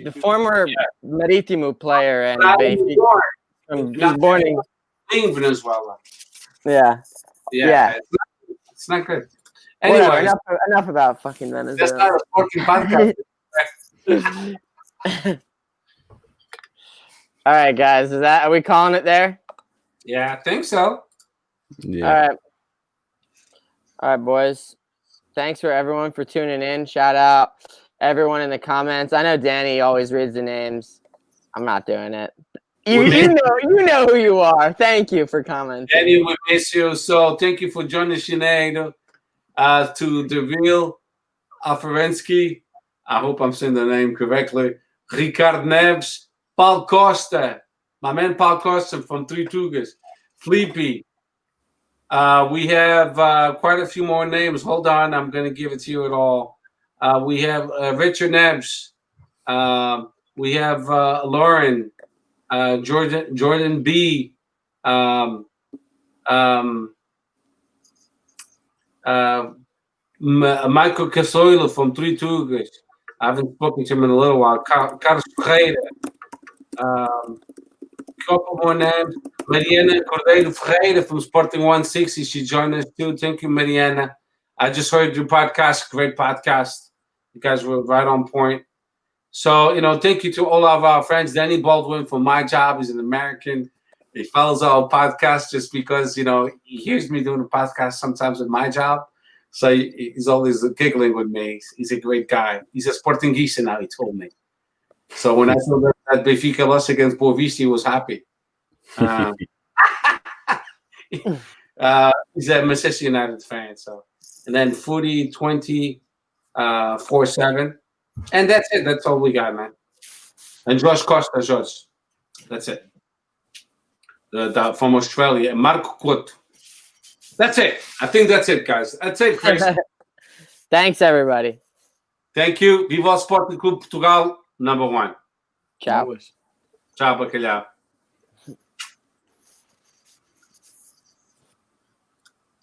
[SPEAKER 1] the former Marítimo player, and he was born
[SPEAKER 4] in Venezuela.
[SPEAKER 1] Yeah.
[SPEAKER 4] It's not good. Anyway,
[SPEAKER 1] enough about fucking Venezuela.
[SPEAKER 4] That's not a fucking podcast.
[SPEAKER 1] All right, guys. Are we calling it there?
[SPEAKER 4] Yeah, I think so.
[SPEAKER 2] Yeah.
[SPEAKER 1] All right, boys. Thanks for everyone for tuning in. Shout out everyone in the comments. I know Danny always reads the names. I'm not doing it. You know who you are. Thank you for commenting.
[SPEAKER 4] Danny, we miss you. So thank you for joining Sinead. To the real Aferensky. I hope I'm saying the name correctly. Ricard Neves, Paul Costa, my man Paul Costa from Three Tugas, Fleepy. We have quite a few more names. Hold on, I'm going to give it to you at all. We have Richard Neves. We have Lauren, Jordan B. Michael Casoilo from Three Tugas. I haven't spoken to him in a little while. Carlos Ferreira. Couple more names. Mariana Cordeiro Ferreira from Sporting160. She joined us too. Thank you, Mariana. I just heard your podcast. Great podcast. You guys were right on point. So, thank you to all of our friends. Danny Baldwin from My Job is an American. He follows our podcast just because, he hears me doing a podcast sometimes with My Job. So he's always giggling with me. He's a great guy. He's a Portuguese now, he told me. So when I saw that Benfica lost against Boavista, he was happy. He's a Manchester United fan. So, and then Footy 24/7. And that's it. That's all we got, man. And Josh Costa, Josh. That's it. from Australia, and Marco Couto. That's it. I think that's it, guys. That's it, Chris.
[SPEAKER 1] Thanks, everybody.
[SPEAKER 4] Thank you. Viva o Sporting Clube Portugal, #1.
[SPEAKER 1] Ciao.
[SPEAKER 3] Always.
[SPEAKER 4] Tchau, bacalhau.